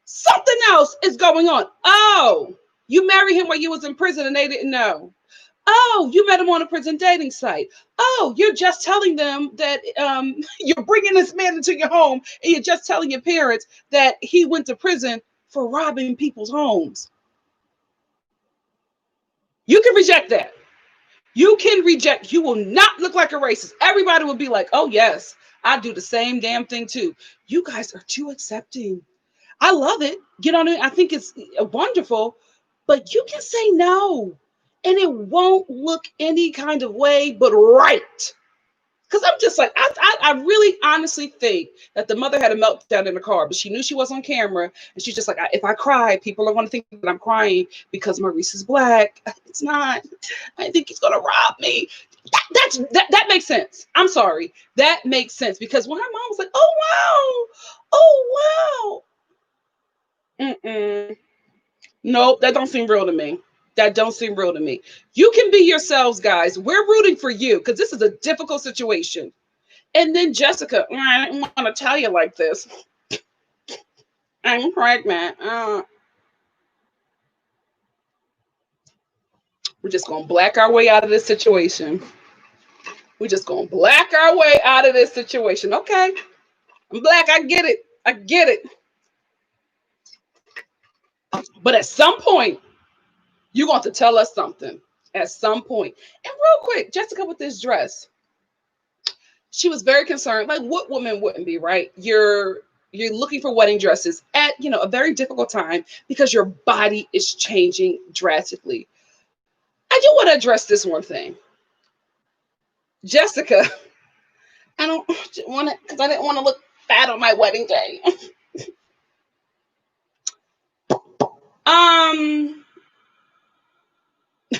Something else is going on. Oh, you married him while you was in prison and they didn't know. Oh, you met him on a prison dating site. Oh, you're just telling them that you're bringing this man into your home and you're just telling your parents that he went to prison for robbing people's homes. You can reject that. You can reject. You will not look like a racist. Everybody will be like, oh, yes, I do the same damn thing too. You guys are too accepting. I love it. You know what I mean? I think it's wonderful, but you can say no. And it won't look any kind of way but right. Because I'm just like, I really honestly think that the mother had a meltdown in the car, but she knew she was on camera. And she's just like, if I cry, people are going to think that I'm crying because Maurice is black. It's not. I think he's going to rob me. That makes sense. I'm sorry. That makes sense. Because when her mom was like, oh, wow. Oh, wow. Nope, that don't seem real to me. That don't seem real to me. You can be yourselves, guys. We're rooting for you because this is a difficult situation. And then Jessica, I didn't want to tell you like this. I'm pregnant. We're just going to black our way out of this situation. We're just going to black our way out of this situation. Okay. I'm black. I get it. I get it. But at some point, you're going to tell us something. At some point. And real quick, Jessica with this dress. She was very concerned. Like, what woman wouldn't be, right? You're looking for wedding dresses at, a very difficult time because your body is changing drastically. I do want to address this one thing. Jessica, I don't want to, because I didn't want to look fat on my wedding day.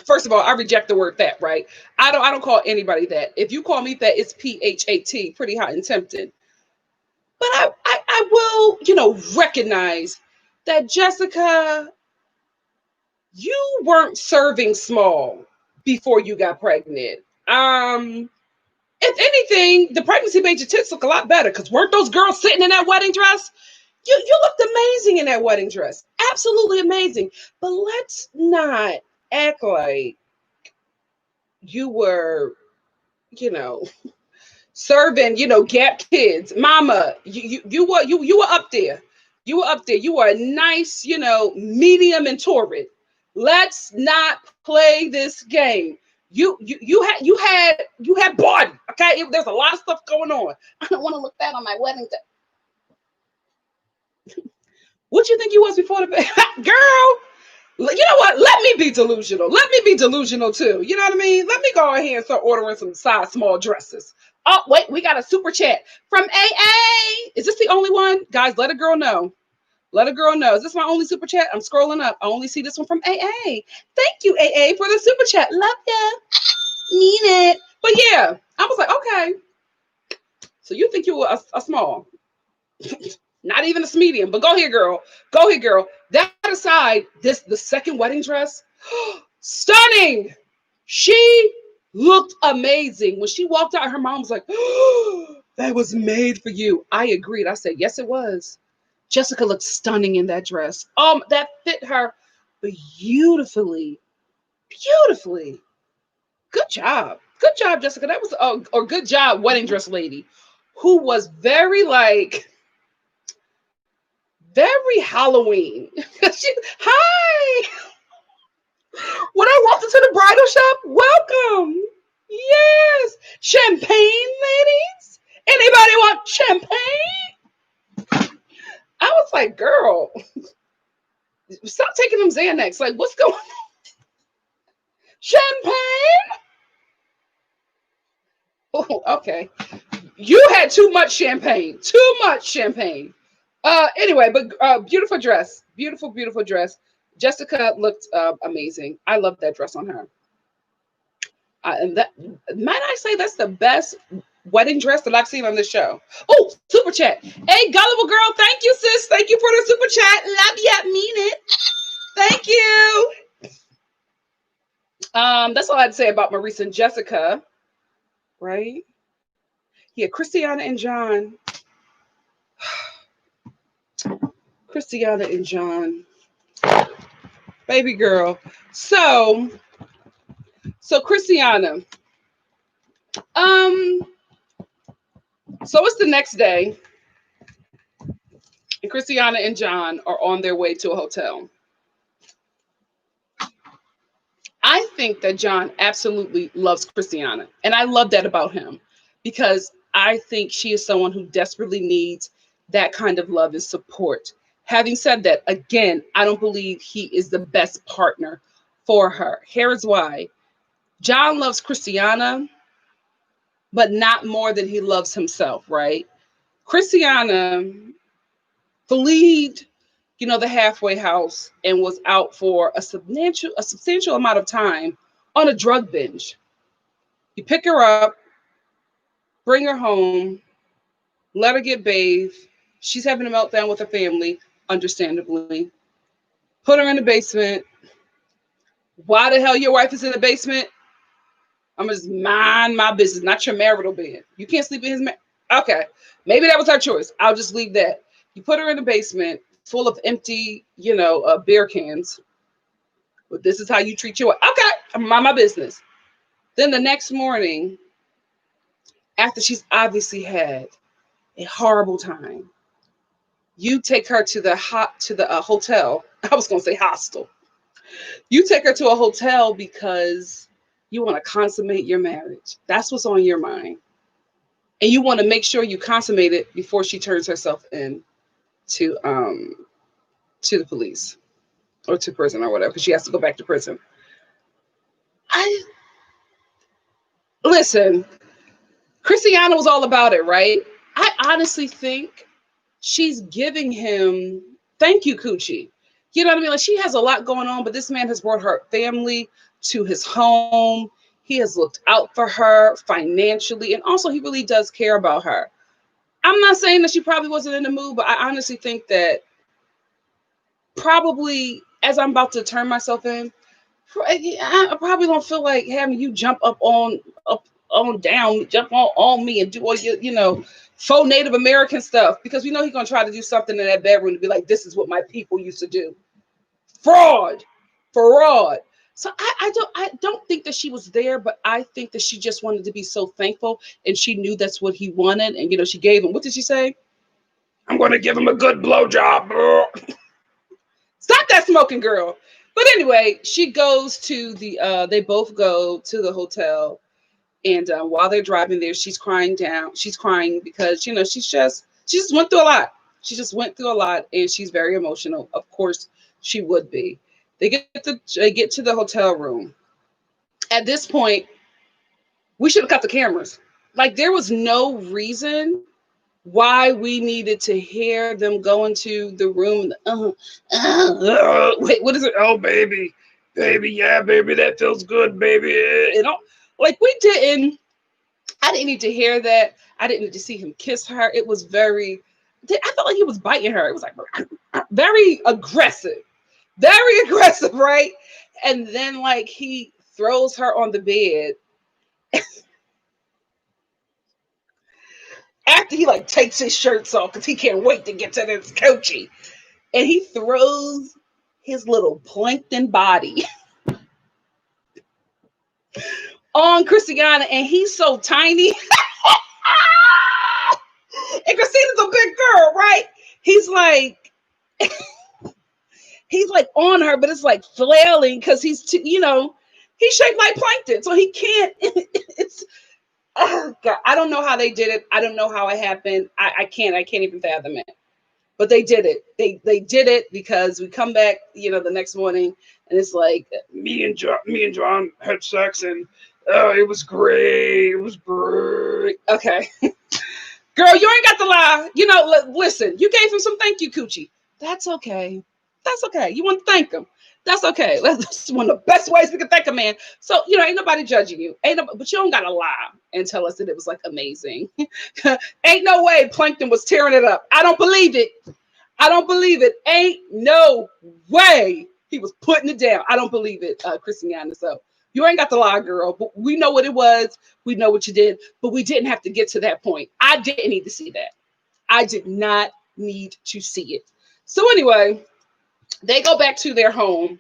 First of all, I reject the word fat, right? I don't call anybody that. If you call me fat, it's PHAT, pretty hot and tempting. But I will, recognize that, Jessica, you weren't serving small before you got pregnant. If anything, the pregnancy made your tits look a lot better because weren't those girls sitting in that wedding dress? You looked amazing in that wedding dress. Absolutely amazing. But let's not act like you were, serving, Gap kids. Mama, you were up there. You were up there. You were a nice, medium and torrid. Let's not play this game. You had body. Okay, there's a lot of stuff going on. I don't want to look bad on my wedding day. What you think you was before the girl? You know what? Let me be delusional. Let me be delusional too. You know what I mean? Let me go ahead and start ordering some size small dresses. Oh, wait, we got a super chat from AA. Is this the only one? Guys, let a girl know. Let a girl know. Is this my only super chat? I'm scrolling up. I only see this one from AA. Thank you, AA, for the super chat. Love ya. Mean it. But yeah, I was like, okay. So you think you were a small. Not even a medium, but go here, girl. Go here, girl. That aside, the second wedding dress, stunning. She looked amazing. When she walked out, her mom was like, that was made for you. I agreed. I said, yes, it was. Jessica looked stunning in that dress. That fit her beautifully. Beautifully. Good job. Good job, Jessica. That was or good job, wedding dress lady, who was very Very Halloween. Hi. When I walked into the bridal shop, welcome. Yes. Champagne, ladies. Anybody want champagne? I was like, girl, stop taking them Xanax. Like, what's going on? Champagne? Oh, okay. You had too much champagne. Too much champagne. Anyway, but beautiful dress. Beautiful, beautiful dress. Jessica looked amazing. I love that dress on her. And that, might I say, that's the best wedding dress that I've seen on this show. Oh, super chat. Hey, gullible girl, thank you, sis. Thank you for the super chat. Love you, mean it. Thank you. That's all I had to say about Maurice and Jessica, right? Yeah, Christiana and John. Christiana and John. Baby girl. So Christiana. So it's the next day, and Christiana and John are on their way to a hotel. I think that John absolutely loves Christiana, and I love that about him because I think she is someone who desperately needs that kind of love and support. Having said that, again, I don't believe he is the best partner for her. Here's why. John loves Christiana, but not more than he loves himself, right? Christiana fled, the halfway house and was out for a substantial amount of time on a drug binge. You pick her up, bring her home, let her get bathed. She's having a meltdown with her family, understandably. Put her in the basement. Why the hell your wife is in the basement? I'm just mind my business, not your marital bed. You can't sleep in his okay. Maybe that was her choice. I'll just leave that. You put her in the basement full of empty, beer cans. But this is how you treat your wife. Okay, I'm mind my business. Then the next morning, after she's obviously had a horrible time, you take her to the hotel. I was gonna say hostel. You take her to a hotel because you want to consummate your marriage. That's what's on your mind. And you want to make sure you consummate it before she turns herself in to the police or to prison or whatever, because she has to go back to prison. Listen, Christiana was all about it, right? I honestly think she's giving him, thank you, Coochie. You know what I mean? Like, she has a lot going on, but this man has brought her family to his home. He has looked out for her financially, and also he really does care about her. I'm not saying that she probably wasn't in the mood, but I honestly think that probably as I'm about to turn myself in, I probably don't feel like having you jump up on down, jump on me and do all your, faux Native American stuff, because we know he's gonna try to do something in that bedroom to be like, this is what my people used to do. Fraud. So I don't think that she was there, but I think that she just wanted to be so thankful, and she knew that's what he wanted, and she gave him. What did she say? I'm gonna give him a good blowjob. Stop that smoking, girl. But anyway, she goes to they both go to the hotel. And while they're driving there, she's crying down. She's crying because, she just went through a lot. She just went through a lot, and she's very emotional. Of course, she would be. They get to the hotel room. At this point, we should have cut the cameras. Like, there was no reason why we needed to hear them go into the room. Wait, what is it? Oh, baby, yeah, baby, that feels good, baby. Like, I didn't need to hear that. I didn't need to see him kiss her. It was I felt like he was biting her. It was like very aggressive, right? And then, like, he throws her on the bed after he like takes his shirts off because he can't wait to get to this Coachy. And he throws his little plankton body on Christiana, and he's so tiny. And Christina's a big girl, right? He's like He's like on her, but it's like flailing because he's he's shaped like plankton, so he can't. It's oh God, I don't know how they did it. I don't know how it happened. I can't even fathom it. But they did it. They did it because we come back, the next morning, and it's like me and John had sex, and it was great. It was great. Okay, girl, you ain't got to lie. Listen, you gave him some thank you coochie. That's okay. That's okay. You want to thank him. That's okay. That's one of the best ways we can thank a man. So, ain't nobody judging you. But you don't got to lie and tell us that it was like amazing. Ain't no way Plankton was tearing it up. I don't believe it. I don't believe it. Ain't no way he was putting it down. I don't believe it, Christiana. So you ain't got to lie, girl. But we know what it was. We know what you did. But we didn't have to get to that point. I didn't need to see that. I did not need to see it. So anyway, they go back to their home,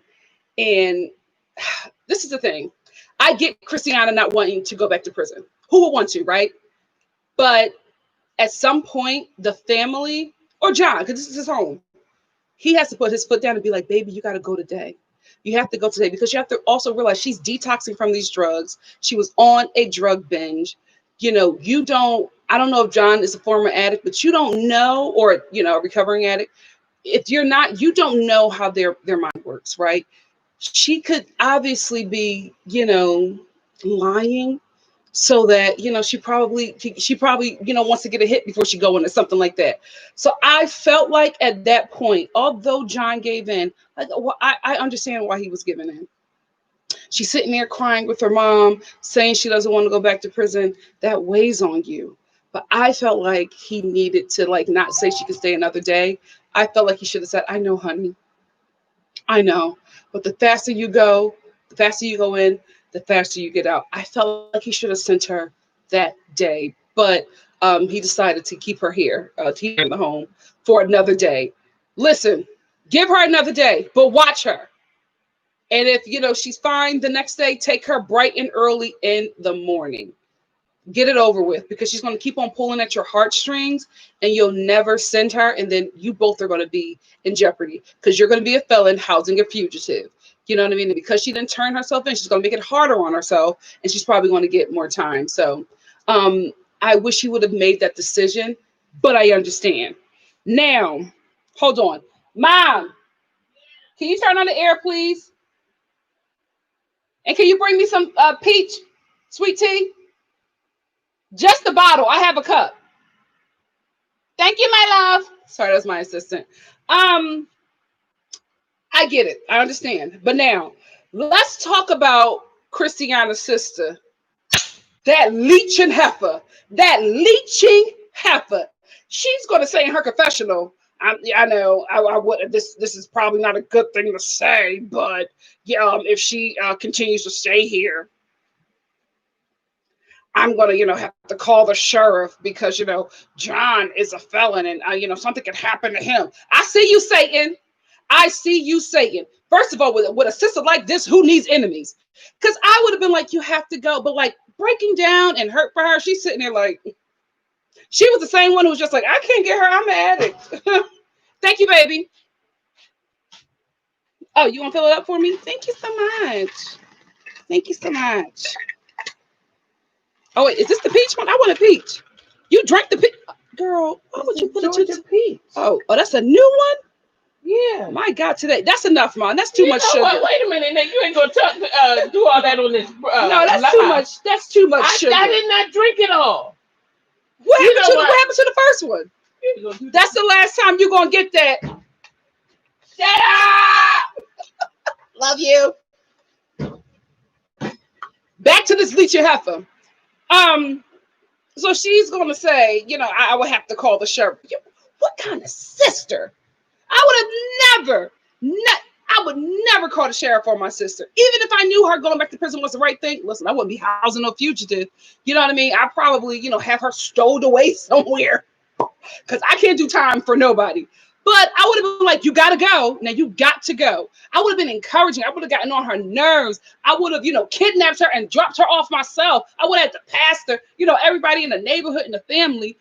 and this is the thing. I get Christiana not wanting to go back to prison. Who would want to, right? But at some point, the family, or John, because this is his home, he has to put his foot down and be like, baby, you got to go today. You have to go today, because you have to also realize she's detoxing from these drugs. She was on a drug binge. I don't know if John is a former addict, but you don't know, or, a recovering addict. If you're not, you don't know how their mind works, right? She could obviously be, lying so that, she probably, wants to get a hit before she go into something like that. So I felt like at that point, although John gave in, I understand why he was giving in. She's sitting there crying with her mom, saying she doesn't want to go back to prison. That weighs on you. But I felt like he needed to not say she could stay another day. I felt like he should have said, I know, honey. I know. But the faster you go in, the faster you get out. I felt like he should have sent her that day. But he decided to keep her here, to keep her in the home for another day. Listen, give her another day, but watch her. And if, she's fine the next day, take her bright and early in the morning. Get it over with, because she's going to keep on pulling at your heartstrings, and you'll never send her. And then you both are going to be in jeopardy, because you're going to be a felon housing a fugitive. You know what I mean? And because she didn't turn herself in, she's going to make it harder on herself, and she's probably going to get more time. So I wish he would have made that decision, but I understand. Now, hold on. Mom, can you turn on the air, please? And can you bring me some peach sweet tea? Just the bottle. I have a cup. Thank you, my love. Sorry, that's my assistant. I get it. I understand. But now, let's talk about Christiana's sister. That leeching heifer. She's going to say in her confessional, I know I would. This is probably not a good thing to say, but if she continues to stay here, I'm going to, have to call the sheriff, because, John is a felon, and, something could happen to him. I see you, Satan. I see you, Satan. First of all, with a sister like this, who needs enemies? Because I would have been like, you have to go. But breaking down and hurt for her, she's sitting there like, she was the same one who was just like, I can't get her. I'm an addict. Thank you, baby. Oh, you want to fill it up for me? Thank you so much. Thank you so much. Oh, wait, is this the peach one? I want a peach. You drank the peach. Girl, why would you put it to the peach? Oh, that's a new one? Yeah. My God, today. That's enough, Mom. That's too much sugar. Wait a minute, Nick. You ain't going to do all that on this. No, that's too much. That's too much sugar. I did not drink it all. What happened to the first one? That's the last time you're going to get that. Shut up! Love you. Back to this leeching heifer. So she's going to say, I would have to call the sheriff. What kind of sister? I would never call the sheriff on my sister. Even if I knew her going back to prison was the right thing. Listen, I wouldn't be housing no fugitive. You know what I mean? I probably, have her stowed away somewhere, because I can't do time for nobody. But I would have been like, you got to go. Now you got to go. I would have been encouraging. I would have gotten on her nerves. I would have, kidnapped her and dropped her off myself. I would have had the pastor, everybody in the neighborhood and the family,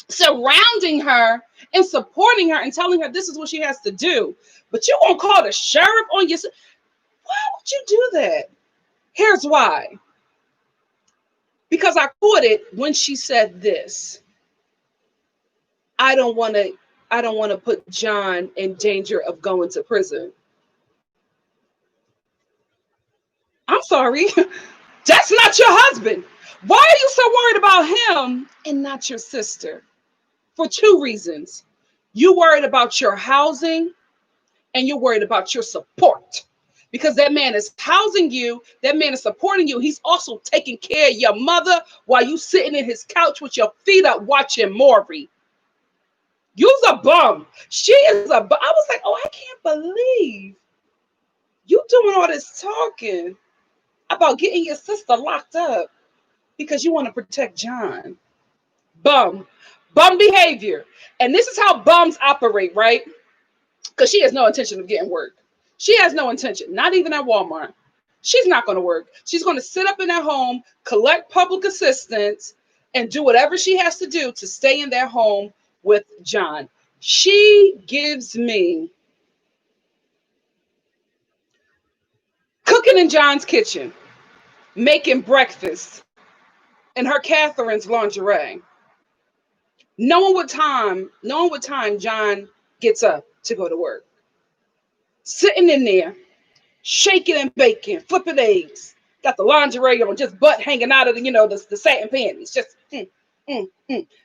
surrounding her and supporting her and telling her this is what she has to do. But you won't call the sheriff on your. Why would you do that? Here's why. Because I caught it when she said this. I don't want to put John in danger of going to prison. I'm sorry. That's not your husband. Why are you so worried about him and not your sister? For two reasons. You worried about your housing and you're worried about your support. Because that man is housing you, that man is supporting you. He's also taking care of your mother while you sitting in his couch with your feet up watching Maury. You's a bum. She is a bum. I was like, oh, I can't believe you doing all this talking about getting your sister locked up because you want to protect John. Bum. Bum behavior. And this is how bums operate, right? Because she has no intention of getting work. She has no intention, not even at Walmart. She's not going to work. She's going to sit up in that home, collect public assistance, and do whatever she has to do to stay in that home with John. She gives me cooking in John's kitchen, making breakfast in her Catherine's lingerie. Knowing what time John gets up to go to work. Sitting in there, shaking and baking, flipping eggs. Got the lingerie on, just butt hanging out of the satin panties. Just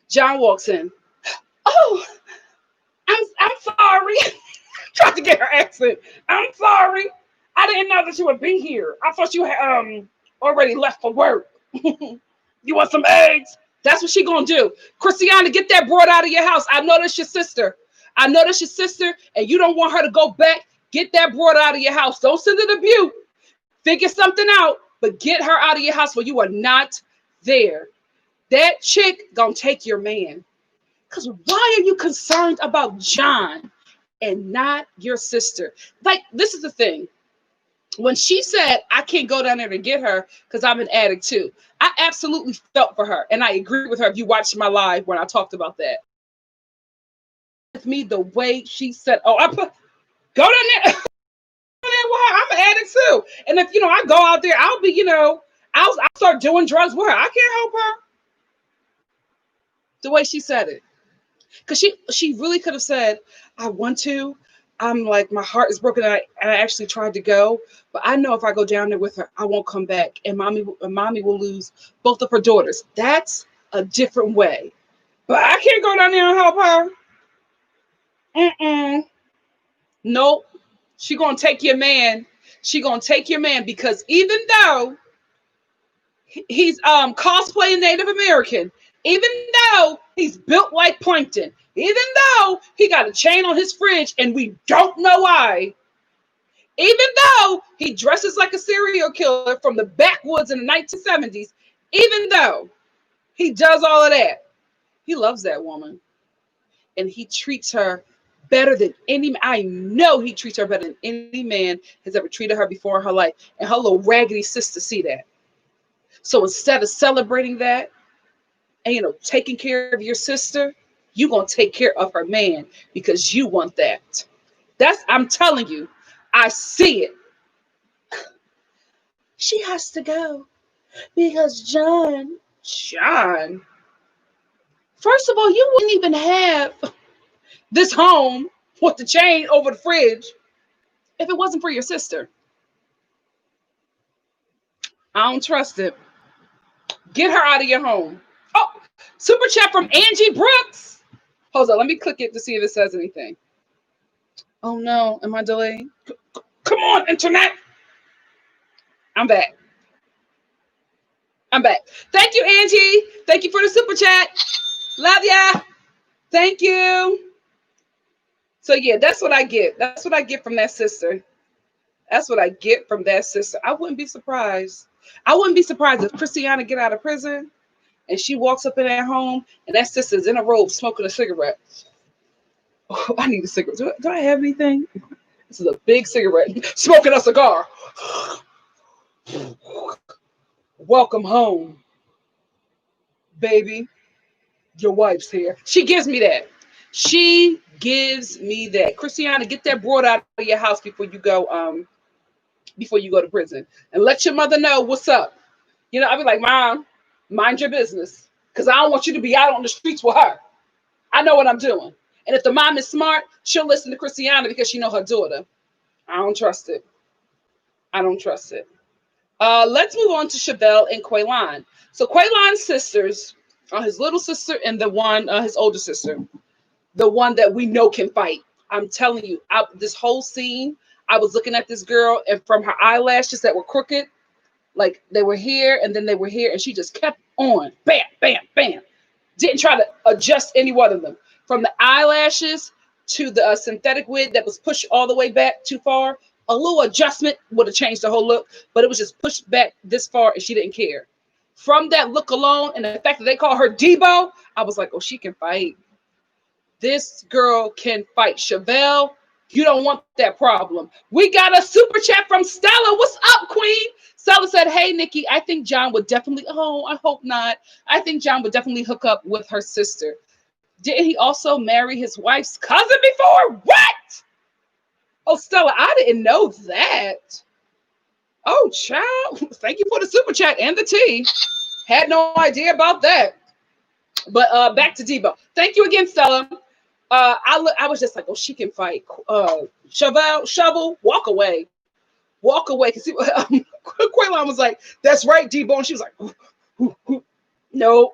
John walks in. Oh, I'm sorry. Tried to get her accent. I'm sorry. I didn't know that you would be here. I thought you had already left for work. You want some eggs? That's what she gonna do. Christiana, get that broad out of your house. I know that's your sister. I know that's your sister, and you don't want her to go back. Get that broad out of your house. Don't send her to Butte. Figure something out, but get her out of your house where you are not there. That chick gonna take your man. Because why are you concerned about John and not your sister? Like, this is the thing. When she said, I can't go down there to get her because I'm an addict too, I absolutely felt for her. And I agree with her if you watched my live when I talked about that. With me, the way she said, oh, go down there. I'm an addict too. And if, I go out there, I'll be, I'll start doing drugs with her. I can't help her. The way she said it. Because she really could have said, I want to. I'm like, my heart is broken. And I actually tried to go, but I know if I go down there with her, I won't come back. And mommy will lose both of her daughters. That's a different way. But I can't go down there and help her. Nope. She gonna take your man. She gonna take your man because even though he's cosplaying Native American, even though he's built like plankton, even though he got a chain on his fridge and we don't know why, even though he dresses like a serial killer from the backwoods in the 1970s, even though he does all of that, he loves that woman. And he treats her better than I know he treats her better than any man has ever treated her before in her life. And her little raggedy sister see that. So instead of celebrating that and, taking care of your sister, you're going to take care of her man because you want that. I'm telling you, I see it. She has to go because John, first of all, you wouldn't even have this home with the chain over the fridge if it wasn't for your sister. I don't trust it. Get her out of your home. Oh, super chat from Angie Brooks. Hold on, let me click it to see if it says anything. Oh no, am I delayed? Come on, internet. I'm back. Thank you, Angie. Thank you for the super chat. Love ya. Thank you. So yeah, that's what I get. That's what I get from that sister. That's what I get from that sister. I wouldn't be surprised. I wouldn't be surprised if Christiana get out of prison and she walks up in that home and that sister's in a robe smoking a cigarette. Oh, I need a cigarette. Do I have anything? This is a big cigarette. Smoking a cigar. Welcome home, baby. Your wife's here. She gives me that. She gives me that. Christiana, get that broad out of your house before you go to prison. And let your mother know what's up. I'll be like, Mom, mind your business. Because I don't want you to be out on the streets with her. I know what I'm doing. And if the mom is smart, she'll listen to Christiana because she know her daughter. I don't trust it. I don't trust it. Let's move on to Chevelle and Quaylon. So Quaylon's sisters, his little sister and his older sister, the one that we know can fight. I'm telling you, this whole scene, I was looking at this girl, and from her eyelashes that were crooked, like they were here and then they were here, and she just kept on, bam, bam, bam. Didn't try to adjust any one of them. From the eyelashes to the synthetic wig that was pushed all the way back too far, a little adjustment would have changed the whole look, but it was just pushed back this far and she didn't care. From that look alone and the fact that they call her Debo, I was like, oh, she can fight. This girl can fight. Chevelle, you don't want that problem. We got a super chat from Stella. What's up, Queen? Stella said, hey, Nikki, I think John would definitely, I hope not. I think John would definitely hook up with her sister. Didn't he also marry his wife's cousin before? What? Oh, Stella, I didn't know that. Oh, child. Thank you for the super chat and the tea. Had no idea about that. But back to Debo. Thank you again, Stella. I was just like, oh, she can fight. Shovel, walk away. Walk away. Because Quaylon was like, that's right, Debo. And she was like, no.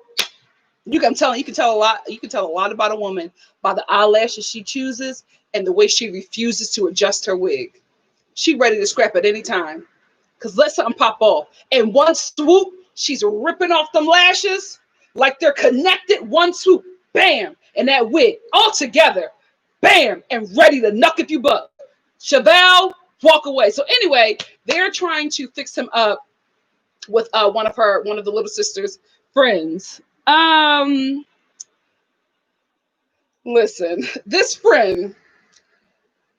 You can tell a lot. You can tell a lot about a woman by the eyelashes she chooses and the way she refuses to adjust her wig. She ready to scrap at any time. Because let something pop off. And one swoop, she's ripping off them lashes like they're connected. One swoop, bam, and that wig all together, bam, and ready to knuck if you buck. Chevelle, walk away. So anyway, they're trying to fix him up with one of the little sister's friends. Listen, this friend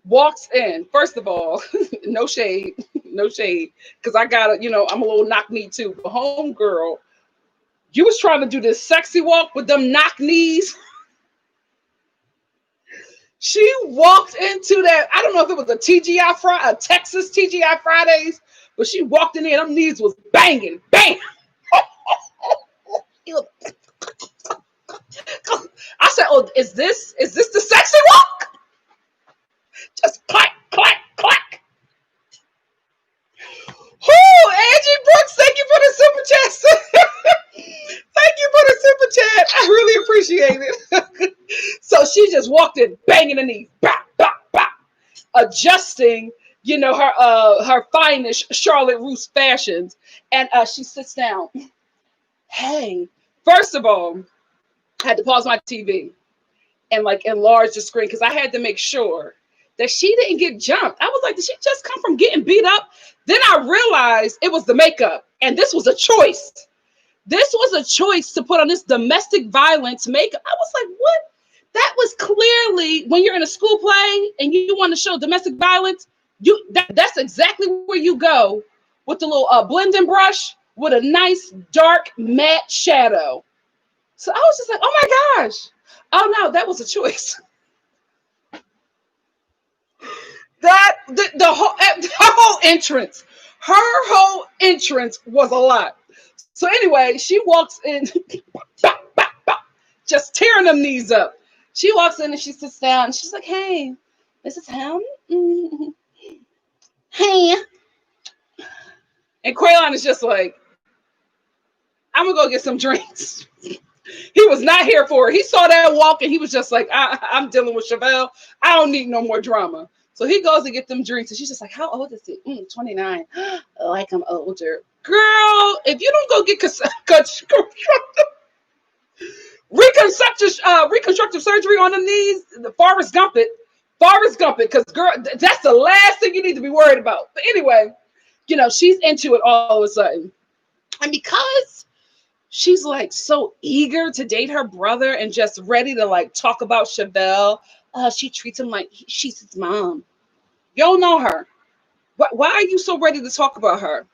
walks in. First of all, no shade, because I got I'm a little knock-knee too. But homegirl, you was trying to do this sexy walk with them knock knees. She walked into that. I don't know if it was a Texas TGI Fridays, but she walked in there. Them knees was banging, bang. I said, "Oh, is this the sexy walk?" Just clack, clack, clack. Oh, Angie Brooks, thank you for the super chat. Thank you for the super chat. I really appreciate it. So she just walked in, banging the knees, bop, bop, bop, adjusting, her finest Charlotte Russe fashions, and she sits down. Hey, first of all, I had to pause my TV and enlarge the screen because I had to make sure that she didn't get jumped. I was like, did she just come from getting beat up? Then I realized it was the makeup, and this was a choice. This was a choice to put on this domestic violence makeup. I was like, what? That was clearly when you're in a school play and you want to show domestic violence, that's exactly where you go with the little blending brush with a nice dark matte shadow. So I was just like, oh my gosh. Oh no, that was a choice. Her whole entrance was a lot. So anyway, she walks in, bop, bop, bop, just tearing them knees up. She walks in and she sits down and she's like, hey, this is him. Mm-hmm. Hey. And Quaylon is just like, I'm gonna go get some drinks. He was not here for it. He saw that walk and he was just like, I'm dealing with Chevelle. I don't need no more drama. So he goes to get them drinks and she's just like, how old is he? 29. Like I'm older. Girl, if you don't go get reconstructive surgery on the knees, Forrest Gump it, because girl, that's the last thing you need to be worried about. But anyway, she's into it all of a sudden. And because she's so eager to date her brother and just ready to talk about Chevelle, she treats him like she's his mom. You don't know her. Why are you so ready to talk about her?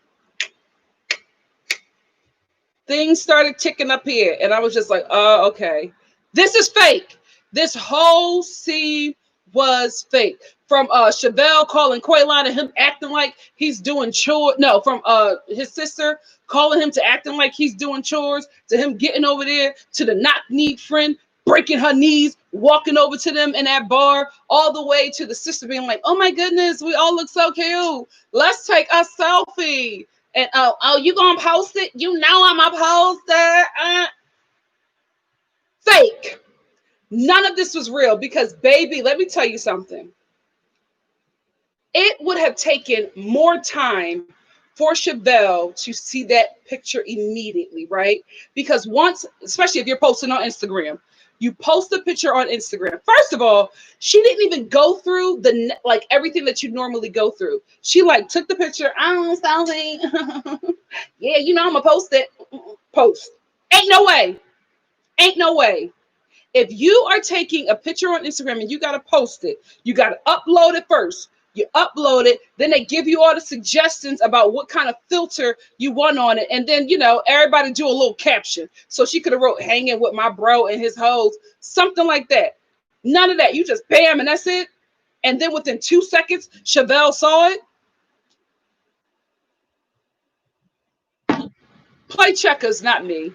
Things started ticking up here, and I was just like, oh, okay. This is fake. This whole scene was fake. From Chevelle calling Quaylon and him acting like he's doing chores. No, from his sister calling him to acting like he's doing chores, to him getting over there, to the knock-kneed friend breaking her knees, walking over to them in that bar, all the way to the sister being like, "Oh my goodness, we all look so cute. Let's take a selfie." And oh, you gonna post it? You know I'm a poster. Fake. None of this was real because, baby, let me tell you something. It would have taken more time for Chevelle to see that picture immediately, right? Because once, especially if you're posting on Instagram, you post a picture on Instagram. First of all, she didn't even go through the like everything that you normally go through. She like took the picture. Oh, something. Yeah, you know I'm gonna post it. Post. Ain't no way. Ain't no way. If you are taking a picture on Instagram and you got to post it, you got to upload it first. You upload it, then they give you all the suggestions about what kind of filter you want on it. And then, everybody do a little caption. So she could have wrote hanging with my bro and his hoes, something like that. None of that. You just bam, and that's it. And then within 2 seconds, Chevelle saw it. Play checkers, not me.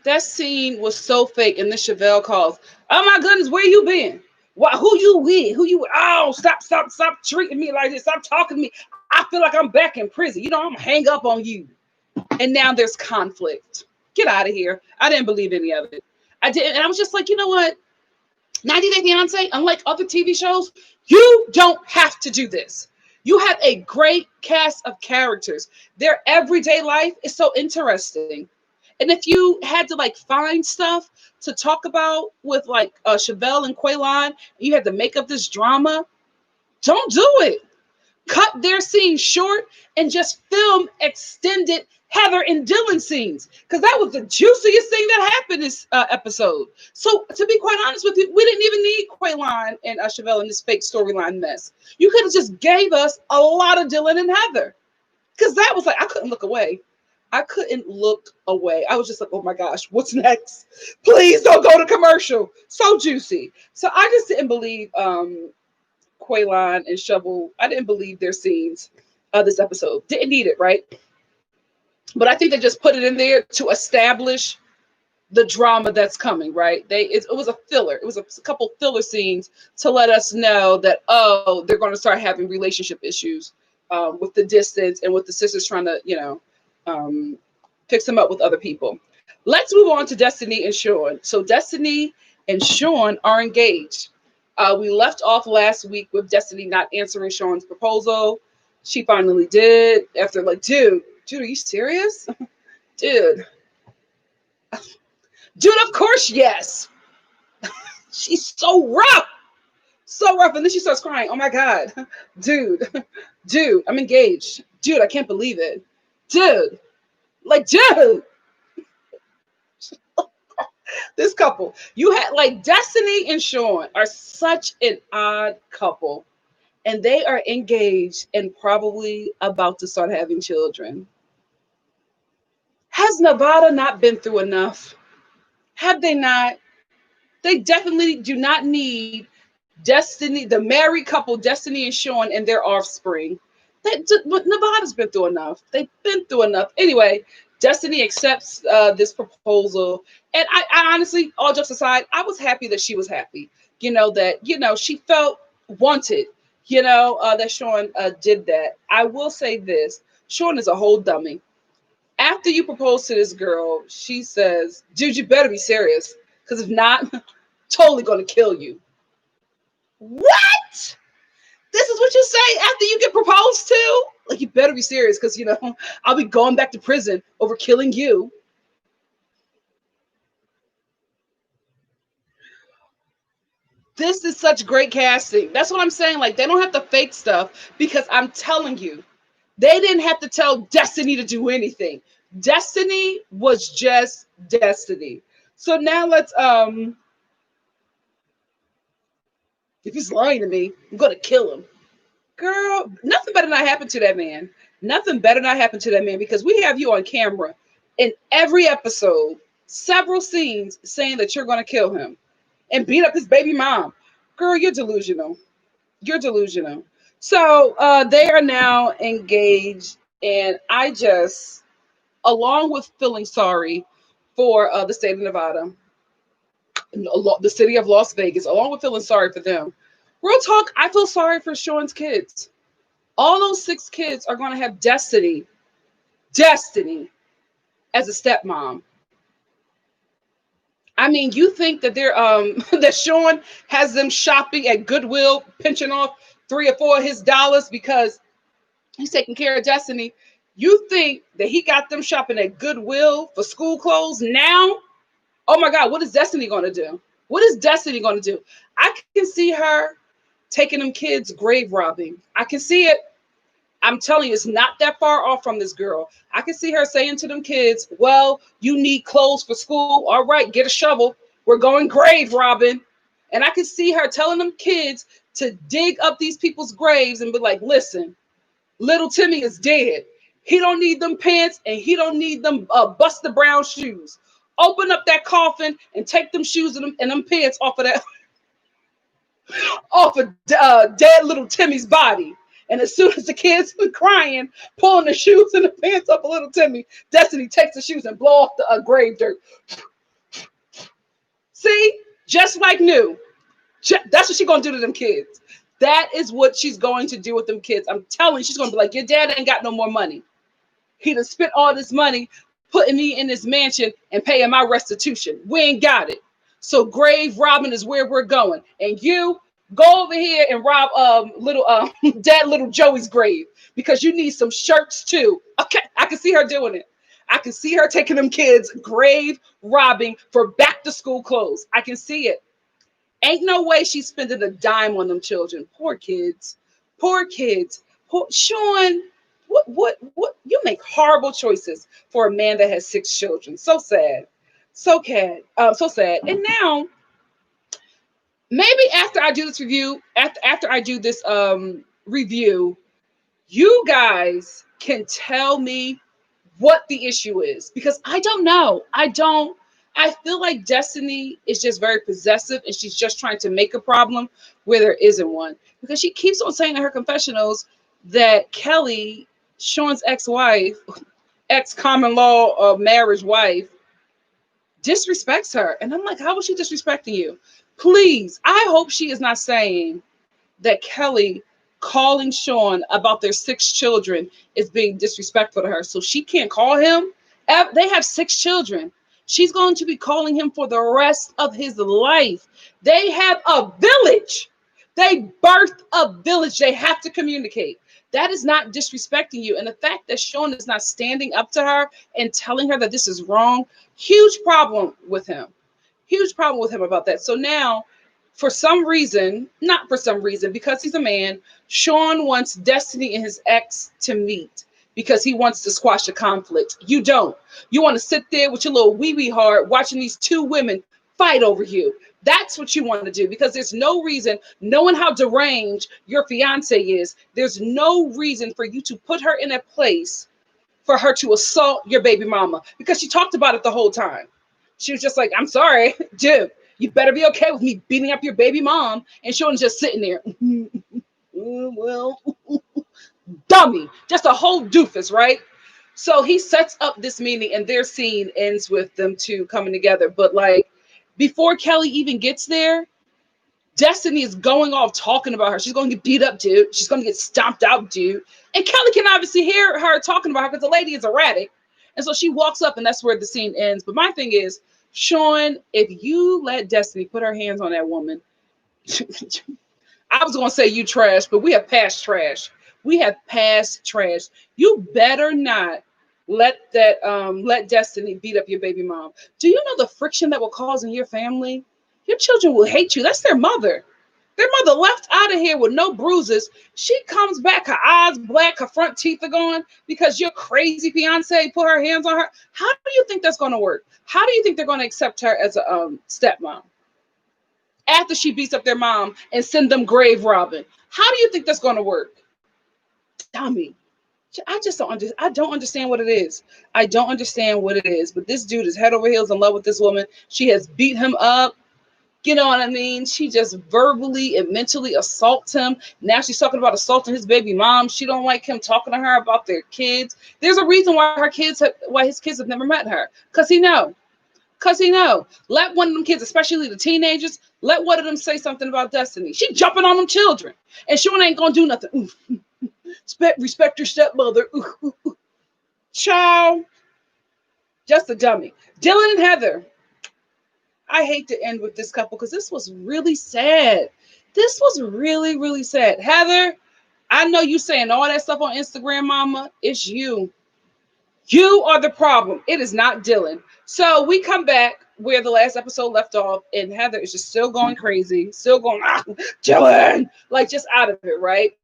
That scene was so fake. And then Chevelle calls, "Oh my goodness, where you been? Why, who you with? Who you with? Oh, stop treating me like this. Stop talking to me. I feel like I'm back in prison. I'm gonna hang up on you." And now there's conflict. Get out of here. I didn't believe any of it. I didn't. And I was just like, you know what? 90 Day Fiance, unlike other TV shows, you don't have to do this. You have a great cast of characters. Their everyday life is so interesting. And if you had to like find stuff to talk about with like Chevelle and Quaylon, you had to make up this drama, don't do it. Cut their scenes short and just film extended Heather and Dylan scenes, because that was the juiciest thing that happened this episode. So to be quite honest with you, we didn't even need Quaylon and Chevelle in this fake storyline mess. You could have just gave us a lot of Dylan and Heather, because that was like, I couldn't look away. I couldn't look away. I was just like, oh my gosh, what's next? Please don't go to commercial. So juicy. So I just didn't believe Quaylon and Shovel. I didn't believe their scenes of this episode. Didn't need it, right? But I think they just put it in there to establish the drama that's coming, right? It was a filler. It was a couple filler scenes to let us know that, oh, they're going to start having relationship issues with the distance and with the sisters trying to, fix them up with other people. Let's move on to Destiny and Sean. So Destiny and Sean are engaged. We left off last week with Destiny not answering Sean's proposal. She finally did after like, dude, are you serious? Dude, of course, yes. She's so rough. So rough. And then she starts crying. Oh my God. Dude, I'm engaged. Dude, I can't believe it. Dude. This couple, you had like Destiny and Sean are such an odd couple, and they are engaged and probably about to start having children. Has Nevada not been through enough? Have they not? They definitely do not need Destiny, the married couple, Destiny and Sean, and their offspring. Nevada's been through enough. They've been through enough. Anyway, Destiny accepts this proposal. And I honestly, all jokes aside, I was happy that she was happy. She felt wanted, that Sean did that. I will say this. Sean is a whole dummy. After you propose to this girl, she says, dude, you better be serious. Because if not, totally going to kill you. What? This is what you say after you get proposed to? Like, you better be serious because, I'll be going back to prison over killing you. This is such great casting. That's what I'm saying. Like, they don't have to fake stuff because I'm telling you, they didn't have to tell Destiny to do anything. Destiny was just Destiny. So now let's, if he's lying to me, I'm going to kill him. Girl, nothing better not happen to that man. Nothing better not happen to that man because we have you on camera in every episode, several scenes saying that you're going to kill him. and beat up his baby mom. Girl, you're delusional. You're delusional. So they are now engaged, and I just, along with feeling sorry for the state of Nevada, the city of Las Vegas, along with feeling sorry for them, real talk, I feel sorry for Sean's kids. All those 6 kids are going to have Destiny as a stepmom. I mean, you think that they're that Sean has them shopping at Goodwill, pinching off 3 or 4 of his dollars because he's taking care of Destiny. You think that he got them shopping at Goodwill for school clothes now? Oh my God, what is Destiny going to do? What is Destiny going to do? I can see her taking them kids grave robbing. I can see it. I'm telling you, it's not that far off from this girl. I can see her saying to them kids, well, you need clothes for school. All right, get a shovel. We're going grave robbing. And I can see her telling them kids to dig up these people's graves and be like, listen, little Timmy is dead. He don't need them pants and he don't need them Buster Brown shoes. Open up that coffin and take them shoes and them pants off of that, off of dead little Timmy's body. And as soon as the kids were crying, pulling the shoes and the pants off of little Timmy, Destiny takes the shoes and blow off the grave dirt. See, just like new. That's what she's gonna do to them kids. That is what she's going to do with them kids. I'm telling you, she's gonna be like, your dad ain't got no more money. He done spent all this money putting me in this mansion and paying my restitution. We ain't got it. So grave robbing is where we're going. And you go over here and rob dead little Joey's grave because you need some shirts too. Okay, I can see her doing it. I can see her taking them kids grave robbing for back to school clothes. I can see it. Ain't no way she's spending a dime on them children. Poor kids. Poor kids. Poor Sean. What you make horrible choices for a man that has 6 children. So sad. So sad. And now, maybe after I do this review, after I do this review, you guys can tell me what the issue is, because I don't know. I feel like Destiny is just very possessive and she's just trying to make a problem where there isn't one, because she keeps on saying in her confessionals that Kelly, Sean's ex-wife, ex-common law marriage wife, disrespects her. And I'm like, how was she disrespecting you? Please, I hope she is not saying that Kelly calling Sean about their 6 children is being disrespectful to her, so she can't call him. They have 6 children. She's going to be calling him for the rest of his life. They have a village. They birthed a village. They have to communicate. That is not disrespecting you. And the fact that Sean is not standing up to her and telling her that this is wrong, huge problem with him. Huge problem with him about that. So now, for some reason, not for some reason, because he's a man, Sean wants Destiny and his ex to meet because he wants to squash the conflict. You don't. You want to sit there with your little wee-wee heart watching these 2 women fight over you. That's what you want to do, because there's no reason, knowing how deranged your fiance is, there's no reason for you to put her in a place for her to assault your baby mama, because she talked about it the whole time. She was just like, I'm sorry, dude, you better be okay with me beating up your baby mom. And Sean's just sitting there. Well, dummy, just a whole doofus, right? So he sets up this meeting and their scene ends with them 2 coming together. But like, before Kelly even gets there, Destiny is going off talking about her. She's going to get beat up, dude. She's going to get stomped out, dude. And Kelly can obviously hear her talking about her because the lady is erratic. And so she walks up and that's where the scene ends. But my thing is, Sean, if you let Destiny put her hands on that woman, I was going to say you trash, but we have passed trash. We have passed trash. You better not let Destiny beat up your baby mom. Do you know the friction that will cause in your family? Your children will hate you. That's their mother. Their mother left out of here with no bruises. She comes back, her eyes black, her front teeth are gone because your crazy fiance put her hands on her. How do you think that's going to work? How do you think they're going to accept her as a stepmom after she beats up their mom and send them grave robbing? How do you think that's going to work? Dummy. I just don't understand. I don't understand what it is. I don't understand what it is. But this dude is head over heels in love with this woman. She has beat him up. You know what I mean? She just verbally and mentally assaults him. Now she's talking about assaulting his baby mom. She don't like him talking to her about their kids. There's a reason why why his kids have never met her. Cause he know. Cause he know. Let one of them kids, especially the teenagers, let one of them say something about Destiny. She jumping on them children, and she ain't gonna do nothing. Respect your stepmother. Child, just a dummy. Dylan and Heather. I hate to end with this couple because this was really sad. This was really, really sad. Heather, I know you saying all that stuff on Instagram, mama. It's you. You are the problem. It is not Dylan. So we come back where the last episode left off, and Heather is just still going crazy, still going, Dylan, like just out of it, right?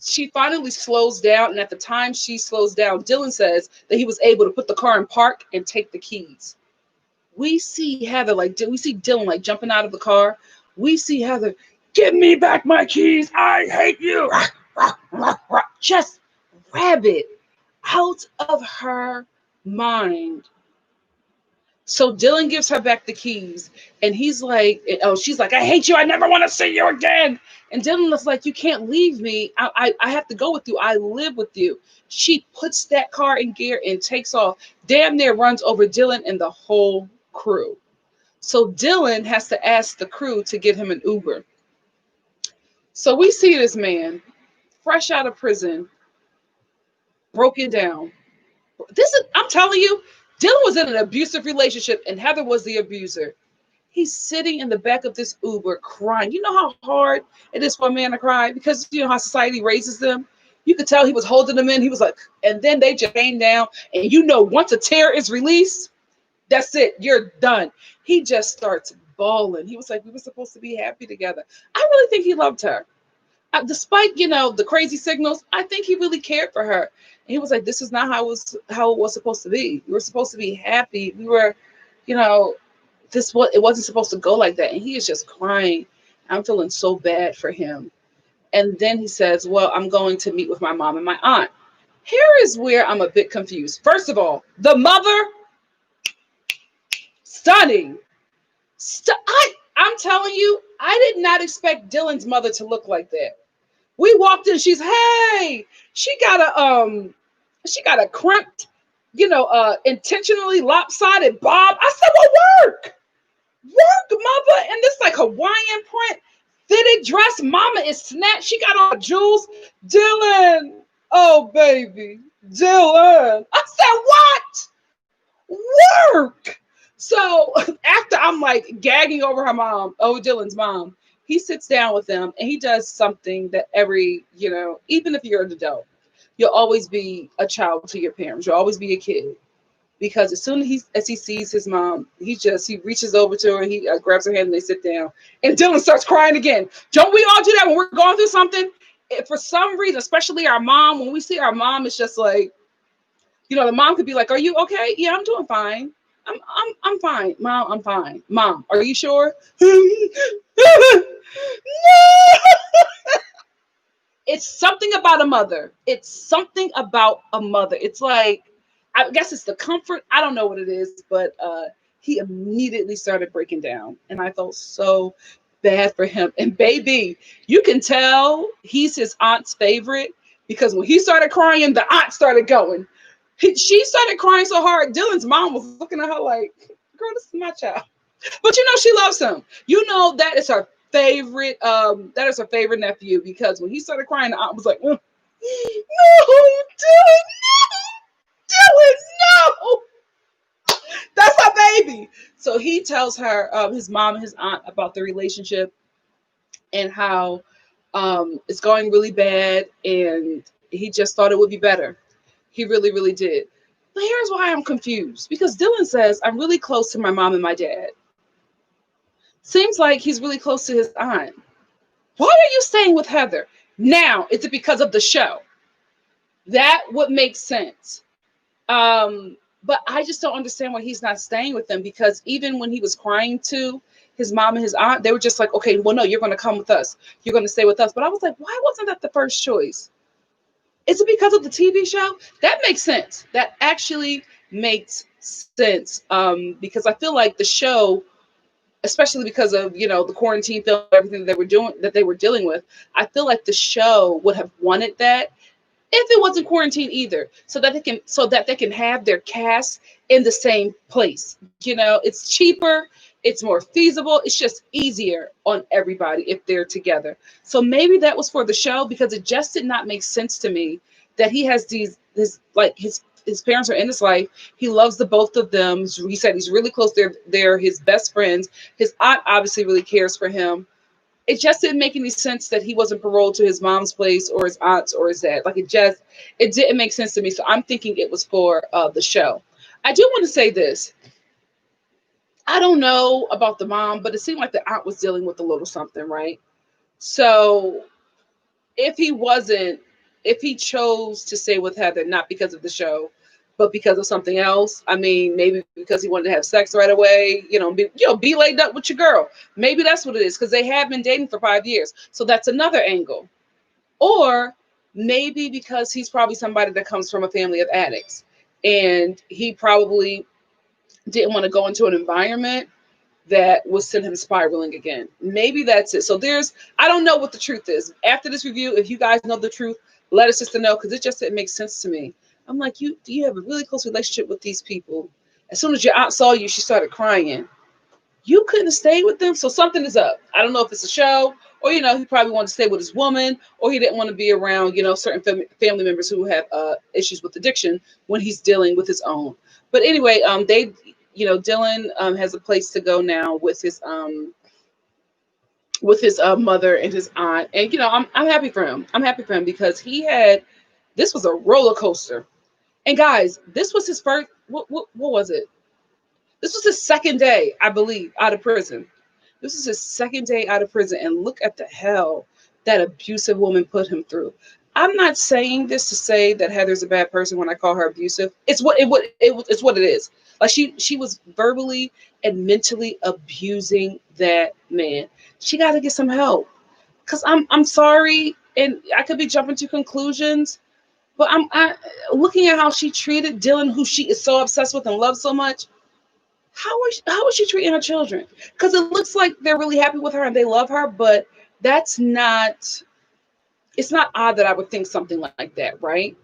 She finally slows down, and at the time she slows down, Dylan says that he was able to put the car in park and take the keys. We see Heather, we see Dylan like jumping out of the car. We see Heather, give me back my keys. I hate you. Just rabid, out of her mind. So Dylan gives her back the keys, and he's like, oh, she's like, I hate you. I never want to see you again. And Dylan was like, you can't leave me. I have to go with you. I live with you. She puts that car in gear and takes off. Damn near runs over Dylan and the whole crew. So Dylan has to ask the crew to give him an Uber. So we see this man, fresh out of prison, broken down. I'm telling you, Dylan was in an abusive relationship and Heather was the abuser. He's sitting in the back of this Uber crying. You know how hard it is for a man to cry? Because you know how society raises them. You could tell he was holding them in. He was like, and then they just came down. And you know, once a tear is released, that's it. You're done. He just starts bawling. He was like, we were supposed to be happy together. I really think he loved her. Despite, the crazy signals, I think he really cared for her. And he was like, this is not how it was supposed to be. We were supposed to be happy. We were, it wasn't supposed to go like that. And he is just crying. I'm feeling so bad for him. And then he says, well, I'm going to meet with my mom and my aunt. Here is where I'm a bit confused. First of all, the mother, stunning. I'm telling you, I did not expect Dylan's mother to look like that. We walked in, she got a crimped, intentionally lopsided bob. I said, well, work, mother. And this like Hawaiian print fitted dress. Mama is snatched. She got all jewels. Dylan, oh baby, Dylan. I said, what? Work. So after I'm like gagging over Dylan's mom, he sits down with them and he does something that even if you're an adult, you'll always be a child to your parents. You'll always be a kid. Because as soon as he sees his mom, he reaches over to her, he grabs her hand and they sit down. And Dylan starts crying again. Don't we all do that when we're going through something? For some reason, especially our mom, when we see our mom, it's just like, the mom could be like, are you okay? Yeah, I'm doing fine. I'm fine. Mom, I'm fine. Mom, are you sure? No! It's something about a mother. It's something about a mother. It's like, I guess it's the comfort. I don't know what it is, but he immediately started breaking down. And I felt so bad for him. And baby, you can tell he's his aunt's favorite because when he started crying, the aunt started going. She started crying so hard, Dylan's mom was looking at her like, girl, this is my child. But she loves him. That is her favorite, nephew, because when he started crying, the aunt was like, no, Dylan, no. That's her baby. So he tells her, his mom and his aunt, about the relationship and how it's going really bad, and he just thought it would be better. He really, really did. But here's why I'm confused. Because Dylan says, I'm really close to my mom and my dad. Seems like he's really close to his aunt. Why are you staying with Heather? Now, is it because of the show? That would make sense. But I just don't understand why he's not staying with them, because even when he was crying to his mom and his aunt, they were just like, okay, well, no, you're going to come with us. You're going to stay with us. But I was like, why wasn't that the first choice? Is it because of the TV show? That makes sense. That actually makes sense. Because I feel like the show especially because of, the quarantine film, everything that they were dealing with. I feel like the show would have wanted that if it wasn't quarantine either, so that they can have their cast in the same place. It's cheaper, it's more feasible, it's just easier on everybody if they're together. So maybe that was for the show, because it just did not make sense to me that he has his parents are in his life. He loves the both of them. He said he's really close. They're his best friends. His aunt obviously really cares for him. It just didn't make any sense that he wasn't paroled to his mom's place or his aunt's or his dad. It didn't make sense to me. So I'm thinking it was for the show. I do want to say this. I don't know about the mom, but it seemed like the aunt was dealing with a little something, right? So if he wasn't, if he chose to stay with Heather, not because of the show, but because of something else. I mean, maybe because he wanted to have sex right away, be laid up with your girl. Maybe that's what it is, because they have been dating for 5 years. So that's another angle. Or maybe because he's probably somebody that comes from a family of addicts, and he probably didn't want to go into an environment that will send him spiraling again. Maybe that's it. So I don't know what the truth is. After this review, if you guys know the truth, let us just know, because it makes sense to me. I'm like, do you have a really close relationship with these people? As soon as your aunt saw you, she started crying. You couldn't have stayed with them, so something is up. I don't know if it's a show, or he probably wanted to stay with his woman, or he didn't want to be around certain family members who have issues with addiction when he's dealing with his own. But anyway, Dylan has a place to go now with his mother and his aunt, and I'm happy for him. I'm happy for him because this was a roller coaster. And guys, this was his first. What was it? This was his second day, I believe, out of prison. This is his second day out of prison, and look at the hell that abusive woman put him through. I'm not saying this to say that Heather's a bad person when I call her abusive. It's what it is. Like she was verbally and mentally abusing that man. She got to get some help. Cause I'm sorry, and I could be jumping to conclusions, but I looking at how she treated Dylan, who she is so obsessed with and loves so much. How is she treating her children? Because it looks like they're really happy with her and they love her, but that's not. It's not odd that I would think something like that, right?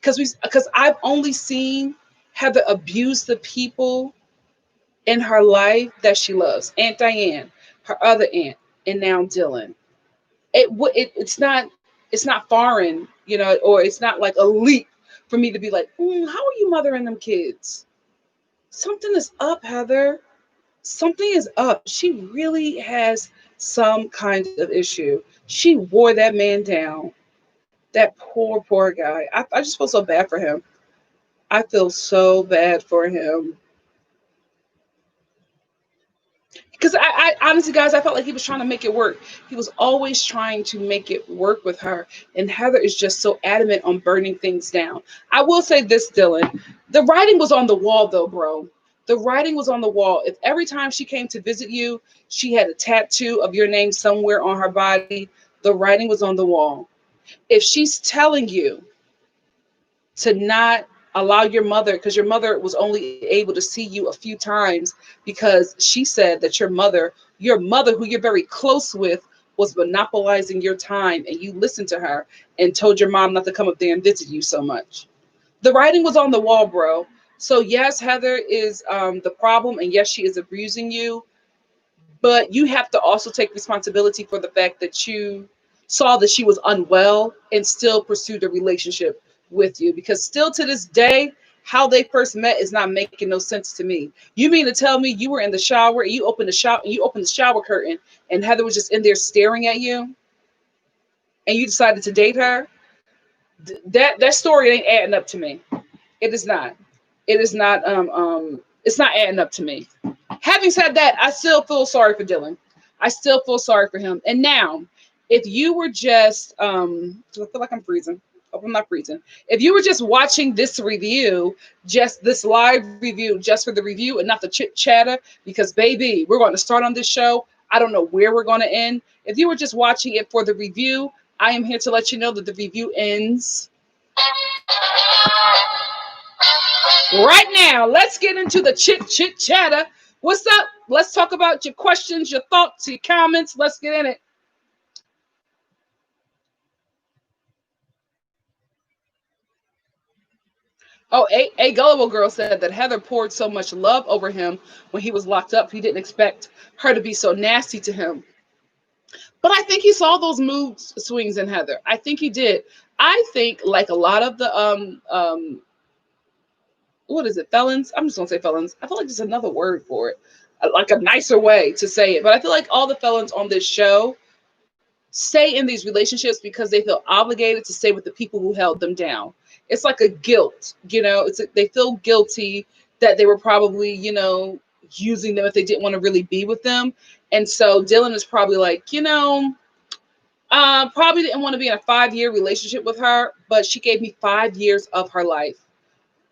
Because I've only seen Heather abuse the people in her life that she loves. Aunt Diane, her other aunt, and now Dylan. It's not foreign, or it's not like a leap for me to be like, how are you mothering them kids? Something is up, Heather. Something is up. She really has some kind of issue. She wore that man down. That poor guy. I just feel so bad for him. I feel so bad for him. Because I honestly, guys, I felt like he was trying to make it work. He was always trying to make it work with her. And Heather is just so adamant on burning things down. I will say this, Dylan. The writing was on the wall, though, bro. The writing was on the wall. If every time she came to visit you, she had a tattoo of your name somewhere on her body, the writing was on the wall. If she's telling you to not allow your mother, because your mother was only able to see you a few times because she said that your mother, who you're very close with, was monopolizing your time, and you listened to her and told your mom not to come up there and visit you so much. The writing was on the wall, bro. So yes, Heather is the problem, and yes, she is abusing you, but you have to also take responsibility for the fact that you saw that she was unwell and still pursued a relationship with you, because still to this day, how they first met is not making no sense to me. You mean to tell me you were in the shower and you opened the shower curtain and Heather was just in there staring at you and you decided to date her? That story ain't adding up to me. It is not. It is not it's not adding up to me. Having said that, I still feel sorry for Dylan. I still feel sorry for him. And now, if you were just I feel like I'm freezing. Hope I'm not freezing. If you were just watching this review, just this live review, just for the review and not the chit chatter, because baby, we're going to start on this show. I don't know where we're going to end. If you were just watching it for the review, I am here to let you know that the review ends right now. Let's get into the chit chatter What's up? Let's talk about your questions, your thoughts, your comments. Let's get in it. Oh, a gullible girl said that Heather poured so much love over him when he was locked up. He didn't expect her to be so nasty to him. But I think he saw those mood swings in Heather. I think he did. I think like a lot of the what is it, felons? I'm just gonna say felons. I feel like there's another word for it, like a nicer way to say it. But I feel like all the felons on this show stay in these relationships because they feel obligated to stay with the people who held them down. It's like a guilt, they feel guilty that they were probably, using them if they didn't want to really be with them. And so Dylan is probably like, probably didn't want to be in a 5-year relationship with her, but she gave me 5 years of her life.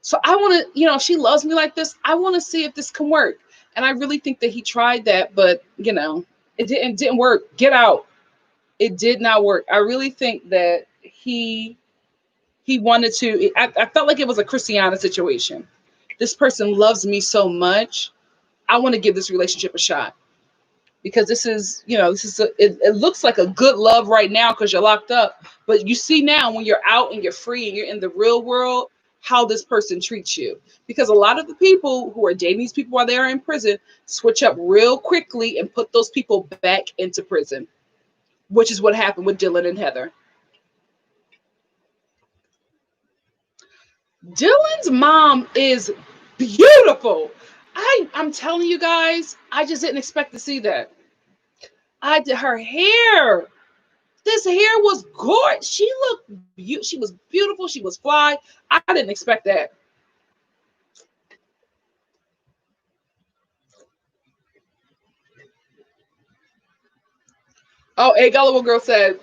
So I want to, if she loves me like this, I want to see if this can work. And I really think that he tried that, but it didn't work. Get out. It did not work. I really think that he wanted to. I felt like it was a Christiana situation. This person loves me so much. I want to give this relationship a shot because it looks like a good love right now because you're locked up. But you see now when you're out and you're free and you're in the real world, how this person treats you. Because a lot of the people who are dating these people while they are in prison switch up real quickly and put those people back into prison, which is what happened with Dylan and Heather. Dylan's mom is beautiful. I'm telling you guys, I just didn't expect to see that. I did her hair. This hair was gorgeous. She was beautiful. She was fly. I didn't expect that. Oh, a gullible girl said,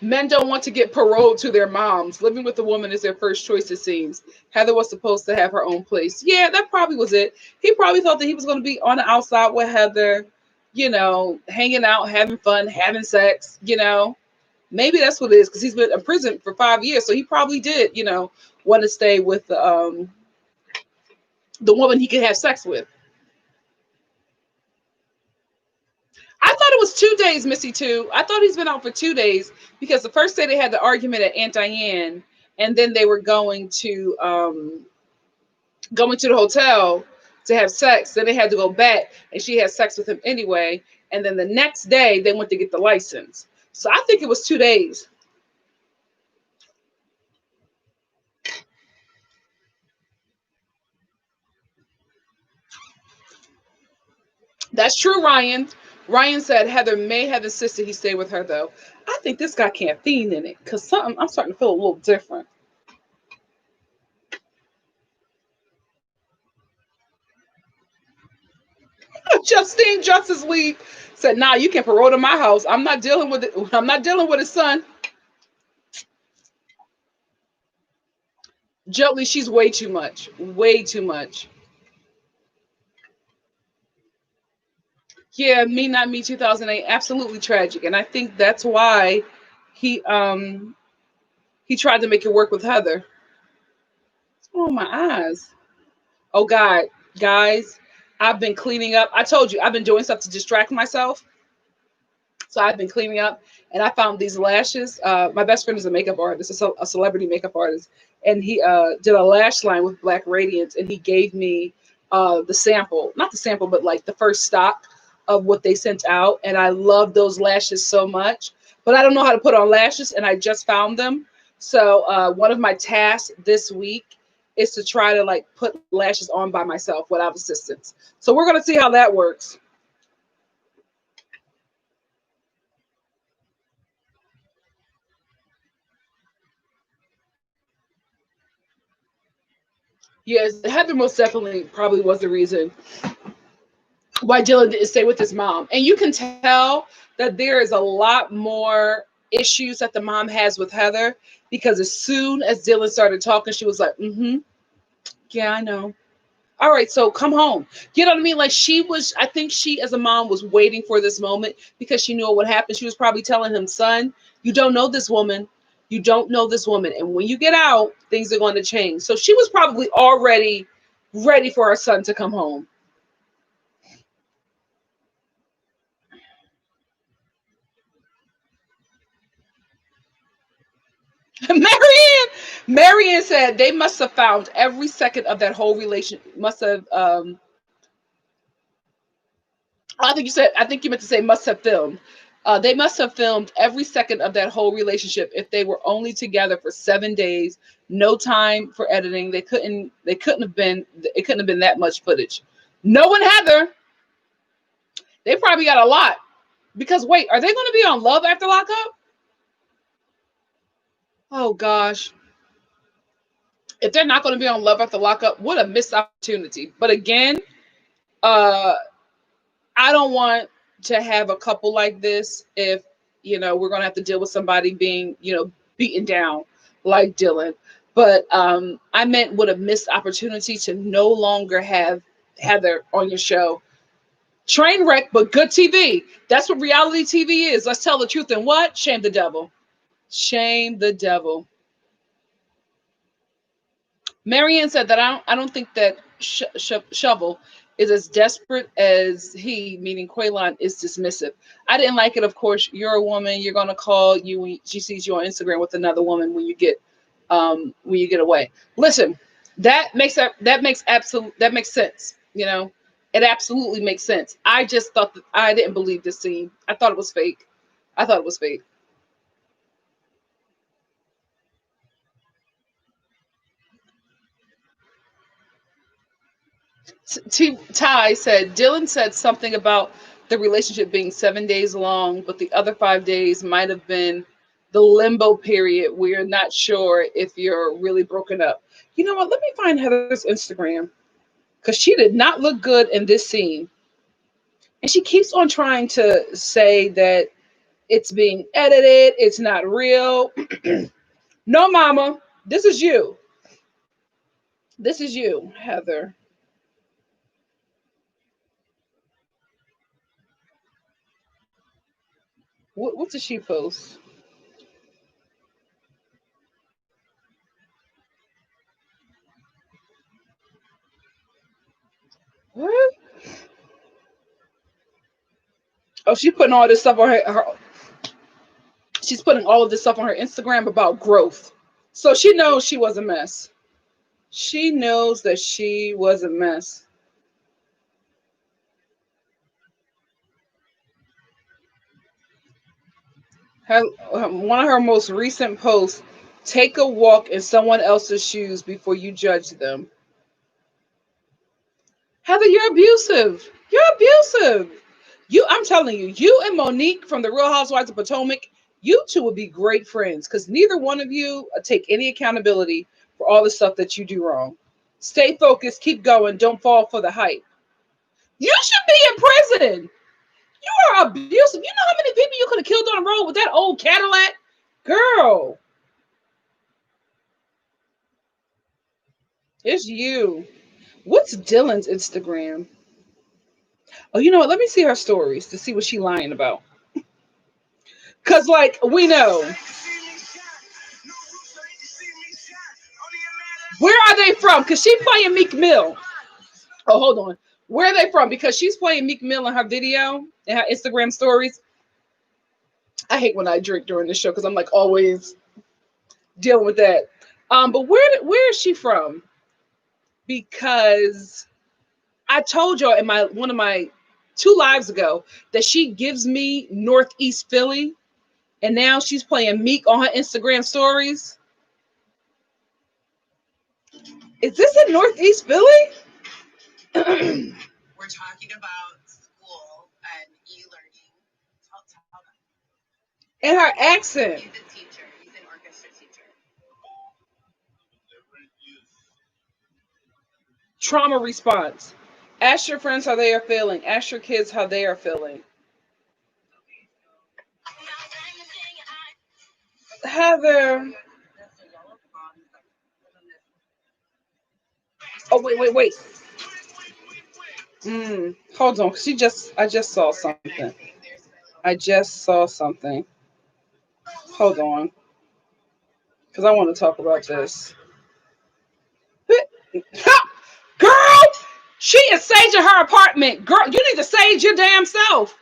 men don't want to get paroled to their moms. Living with a woman is their first choice, it seems. Heather was supposed to have her own place. Yeah, that probably was it. He probably thought that he was going to be on the outside with Heather, hanging out, having fun, having sex, Maybe that's what it is because he's been in prison for 5 years. So he probably did, want to stay with the woman he could have sex with. I thought it was 2 days, Missy, too. I thought he's been out for 2 days because the first day they had the argument at Aunt Diane, and then they were going to the hotel to have sex. Then they had to go back, and she had sex with him anyway. And then the next day they went to get the license. So I think it was 2 days. That's true, Ryan. Ryan said Heather may have insisted he stay with her, though. I think this got caffeine in it because I'm starting to feel a little different. Justine Justice League said, "Nah, you can parole to my house. I'm not dealing with it. I'm not dealing with his son." Jolie, she's way too much. Way too much. Yeah, Me Not Me 2008, absolutely tragic. And I think that's why he he tried to make it work with Heather. Oh my eyes. Oh God, guys, I've been cleaning up. I told you I've been doing stuff to distract myself. So I've been cleaning up and I found these lashes. My best friend is a makeup artist, a celebrity makeup artist. And he did a lash line with Black Radiance and he gave me the sample, not the sample, but like the first stock of what they sent out. And I love those lashes so much, but I don't know how to put on lashes and I just found them. So one of my tasks this week is to try to like put lashes on by myself without assistance. So we're going to see how that works. Yes, Heather most definitely probably was the reason why Dylan didn't stay with his mom. And you can tell that there is a lot more issues that the mom has with Heather because as soon as Dylan started talking, she was like, yeah, I know. All right, so come home. You know what I mean? Like I think she as a mom was waiting for this moment because she knew what would happen. She was probably telling him, son, you don't know this woman. You don't know this woman. And when you get out, things are going to change. So she was probably already ready for her son to come home. Marianne said they must have found every second of that whole relation. Must have. I think you meant to say must have filmed. They must have filmed every second of that whole relationship if they were only together for 7 days, no time for editing. They couldn't. They couldn't have been. It couldn't have been that much footage. No one, Heather. They probably got a lot. Because wait, are they going to be on Love after Lockup? Oh gosh. If they're not going to be on Love after Lockup, what a missed opportunity. But again, uh, I don't want to have a couple like this if, we're going to have to deal with somebody being, beaten down like Dylan. But I meant what a missed opportunity to no longer have Heather on your show. Train wreck, but good TV. That's what reality TV is. Let's tell the truth and what? Shame the devil. Shame the devil. Marianne said that I don't think that Shovel is as desperate as he, meaning Quaylon, is dismissive. I didn't like it. Of course, you're a woman. You're gonna call you when she sees you on Instagram with another woman when you get away. Listen, that makes sense. It absolutely makes sense. I just thought that I didn't believe this scene. I thought it was fake. Ty said Dylan said something about the relationship being 7 days long, but the other 5 days might have been the limbo period where you're not sure if you're really broken up. You know what? Let me find Heather's Instagram because she did not look good in this scene. And she keeps on trying to say that it's being edited, it's not real. No, mama, this is you. This is you, Heather. What did she post? What? Oh, she's putting all this stuff on her. She's putting all of this stuff on her Instagram about growth. So she knows she was a mess. She knows that she was a mess. One of her most recent posts: take a walk in someone else's shoes before you judge them. Heather, you're abusive. You're abusive. I'm telling you, you and Monique from the Real Housewives of Potomac, you two would be great friends because neither one of you take any accountability for all the stuff that you do wrong. Stay focused, keep going, don't fall for the hype. You should be in prison. You are abusive. You know how many people you could have killed on the road with that old Cadillac? Girl, it's you. What's Dylan's Instagram? Oh, you know what? Let me see her stories to see what she's lying about. Because, like, we know. Where are they from? Because she's playing Meek Mill. Oh, hold on. Where are they from? Because she's playing Meek Mill in her video and her Instagram stories. I hate when I drink during the show because I'm like always dealing with that. But where is she from? Because I told y'all in one of my 2 lives ago that she gives me Northeast Philly, and now she's playing Meek on her Instagram stories. Is this in Northeast Philly? We're talking about school and e-learning. Tell them. And her accent. He's a teacher. He's an orchestra teacher. Trauma response. Ask your friends how they are feeling. Ask your kids how they are feeling. Heather. Oh, wait. Hold on. I just saw something. Hold on. Because I want to talk about this. Girl, she is saging her apartment. Girl, you need to sage your damn self.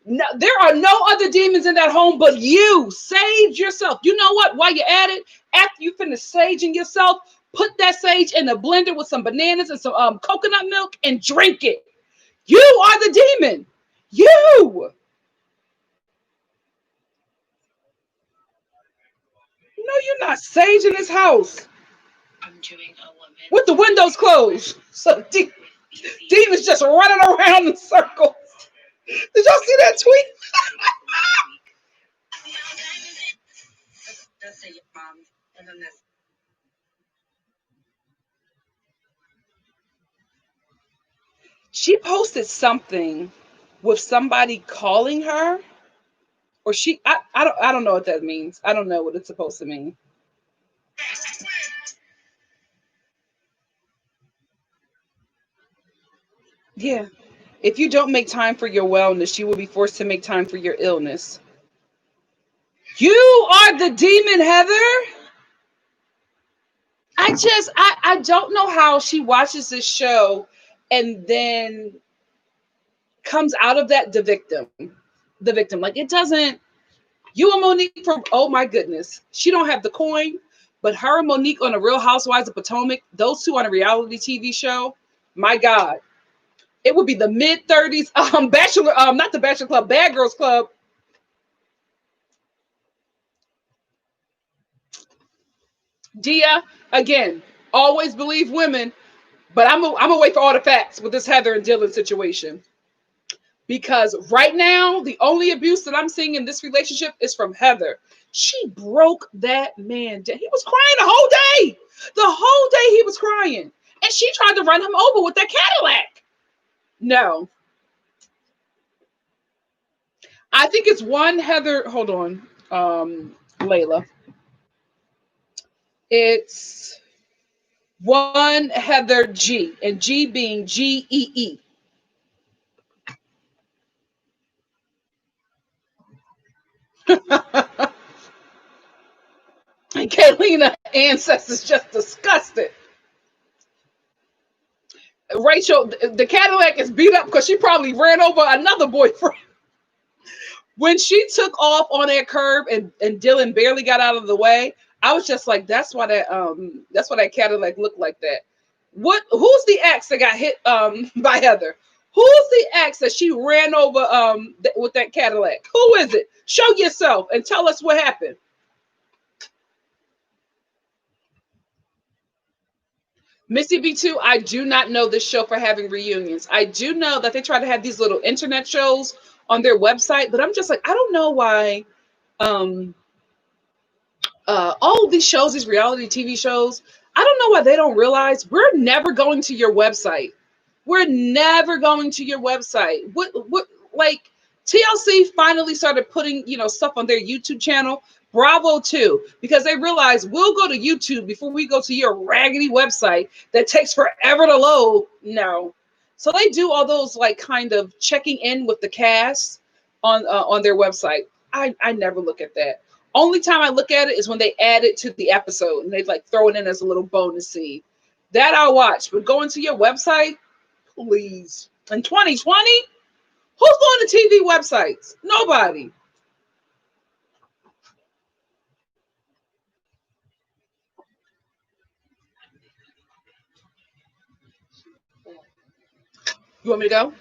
No, there are no other demons in that home but you. Sage yourself. You know what? While you're at it, after you finish saging yourself, put that sage in a blender with some bananas and some coconut milk and drink it. You are the demon. You. No, you're not saging this house. I'm doing a woman With the windows closed. So demons just running around in circles. Did y'all see that tweet? Just say mom, and then this. She posted something with somebody calling her, or I don't know what that means. I don't know what it's supposed to mean. Yeah. If you don't make time for your wellness, you will be forced to make time for your illness. You are the demon, Heather. I don't know how she watches this show and then comes out of that the victim. The victim. Like it doesn't. You and Monique from, oh my goodness. She don't have the coin, but her and Monique on the Real Housewives of Potomac, those two on a reality TV show, my God. It would be the mid-30s Bachelor, not the Bachelor Club, Bad Girls Club. Dia, again, always believe women, but I'm gonna wait for all the facts with this Heather and Dylan situation. Because right now, the only abuse that I'm seeing in this relationship is from Heather. She broke that man down. He was crying the whole day. The whole day he was crying. And she tried to run him over with that Cadillac. No. I think it's one Heather. Hold on. Layla. It's one Heather G. And G being G-E-E. And Kaylina ancestors just disgusted. Rachel, the Cadillac is beat up because she probably ran over another boyfriend. When she took off on that curb and Dylan barely got out of the way, I was just like, that's why that Cadillac looked like that. Who's the ex that got hit by Heather? Who's the ex that she ran over with that Cadillac? Who is it? Show yourself and tell us what happened. Missy B2, I do not know this show for having reunions. I do know that they try to have these little internet shows on their website, but I'm just like, I don't know why all of these shows, these reality TV shows, I don't know why they don't realize we're never going to your website. We're never going to your website. What like TLC finally started putting, stuff on their YouTube channel. Bravo too, because they realize we'll go to YouTube before we go to your raggedy website that takes forever to load. No. So they do all those like kind of checking in with the cast on their website. I never look at that. Only time I look at it is when they add it to the episode and they like throw it in as a little bonus scene. That I'll watch, but going to your website, please. In 2020, who's going to TV websites? Nobody. You want me to go?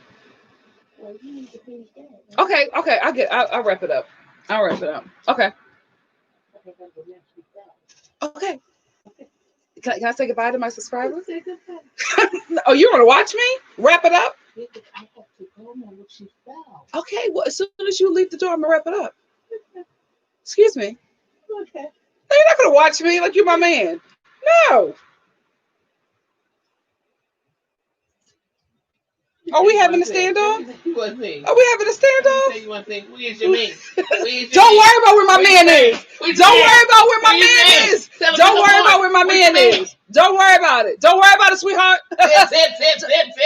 Okay, I'll wrap it up. Okay. Okay. Can I say goodbye to my subscribers? Oh, you're gonna watch me? Wrap it up? Okay, well, as soon as you leave the door, I'm gonna wrap it up. Excuse me. Okay. No, you're not gonna watch me like you're my man. No. Are we having a standoff? Are we having a standoff? Where's your man? Don't worry about where my man is. Don't worry about where my man is. Don't worry about where my man is. Don't worry about it. Don't worry about it, sweetheart.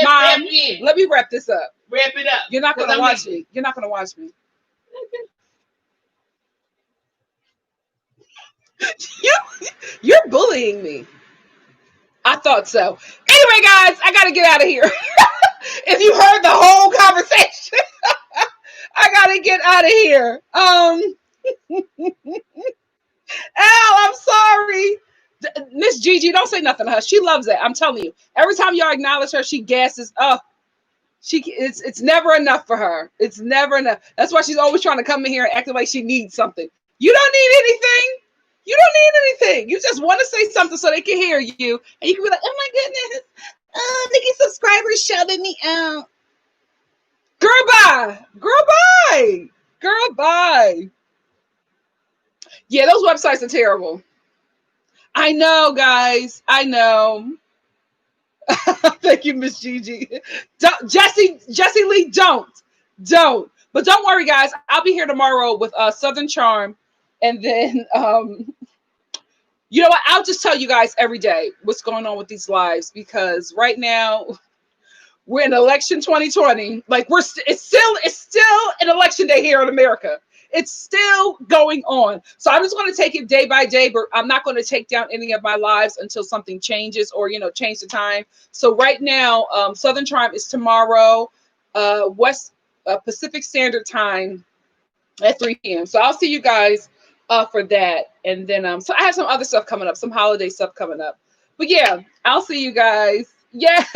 Mom, let me wrap this up. Wrap it up. You're not gonna watch me. You're not gonna watch me. You're bullying me. I thought so. Anyway, guys, I gotta get out of here. If you heard the whole conversation, I gotta get out of here. Al, I'm sorry. Miss Gigi, don't say nothing to her. She loves it. I'm telling you. Every time y'all acknowledge her, she gasses up. It's never enough for her. It's never enough. That's why she's always trying to come in here and acting like she needs something. You don't need anything. You don't need anything. You just want to say something so they can hear you, and you can be like, "Oh my goodness, Nikki subscribers shouting me out." Girl, bye. Girl, bye. Girl, bye. Yeah, those websites are terrible. I know, guys. I know. Thank you, Miss Gigi. Jesse Lee, don't. But don't worry, guys. I'll be here tomorrow with Southern Charm, and then you know what? I'll just tell you guys every day what's going on with these lives, because right now we're in election 2020. Like it's still an election day here in America. It's still going on. So I'm just going to take it day by day, but I'm not going to take down any of my lives until something changes or, change the time. So right now, Southern Charm is tomorrow, Pacific Standard Time at 3 p.m. So I'll see you guys for that. And then, so I have some other stuff coming up, some holiday stuff coming up. But yeah, I'll see you guys. Yes.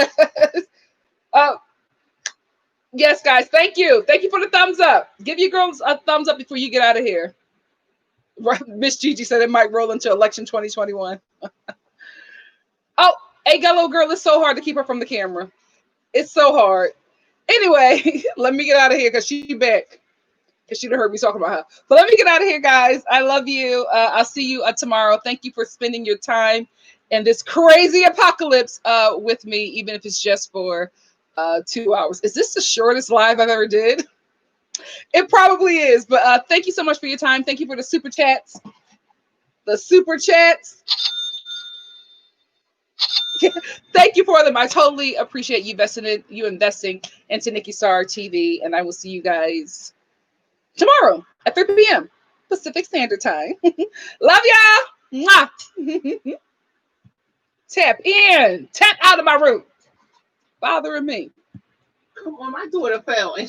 Yes, guys. Thank you. Thank you for the thumbs up. Give your girls a thumbs up before you get out of here. Miss Gigi said it might roll into election 2021. Oh, hey, little girl, it's so hard to keep her from the camera. It's so hard. Anyway, let me get out of here because she's back. Because she heard me talking about her. But let me get out of here, guys. I love you. I'll see you tomorrow. Thank you for spending your time in this crazy apocalypse with me, even if it's just for 2 hours. Is this the shortest live I've ever did? It probably is. But thank you so much for your time. Thank you for the super chats. The super chats. Thank you for them. I totally appreciate you investing into NikkiStar TV. And I will see you guys tomorrow at 3 p.m. Pacific Standard Time. Love y'all. Mwah. Tap in. Tap out of my room. Bothering me. Come on, my daughter fell.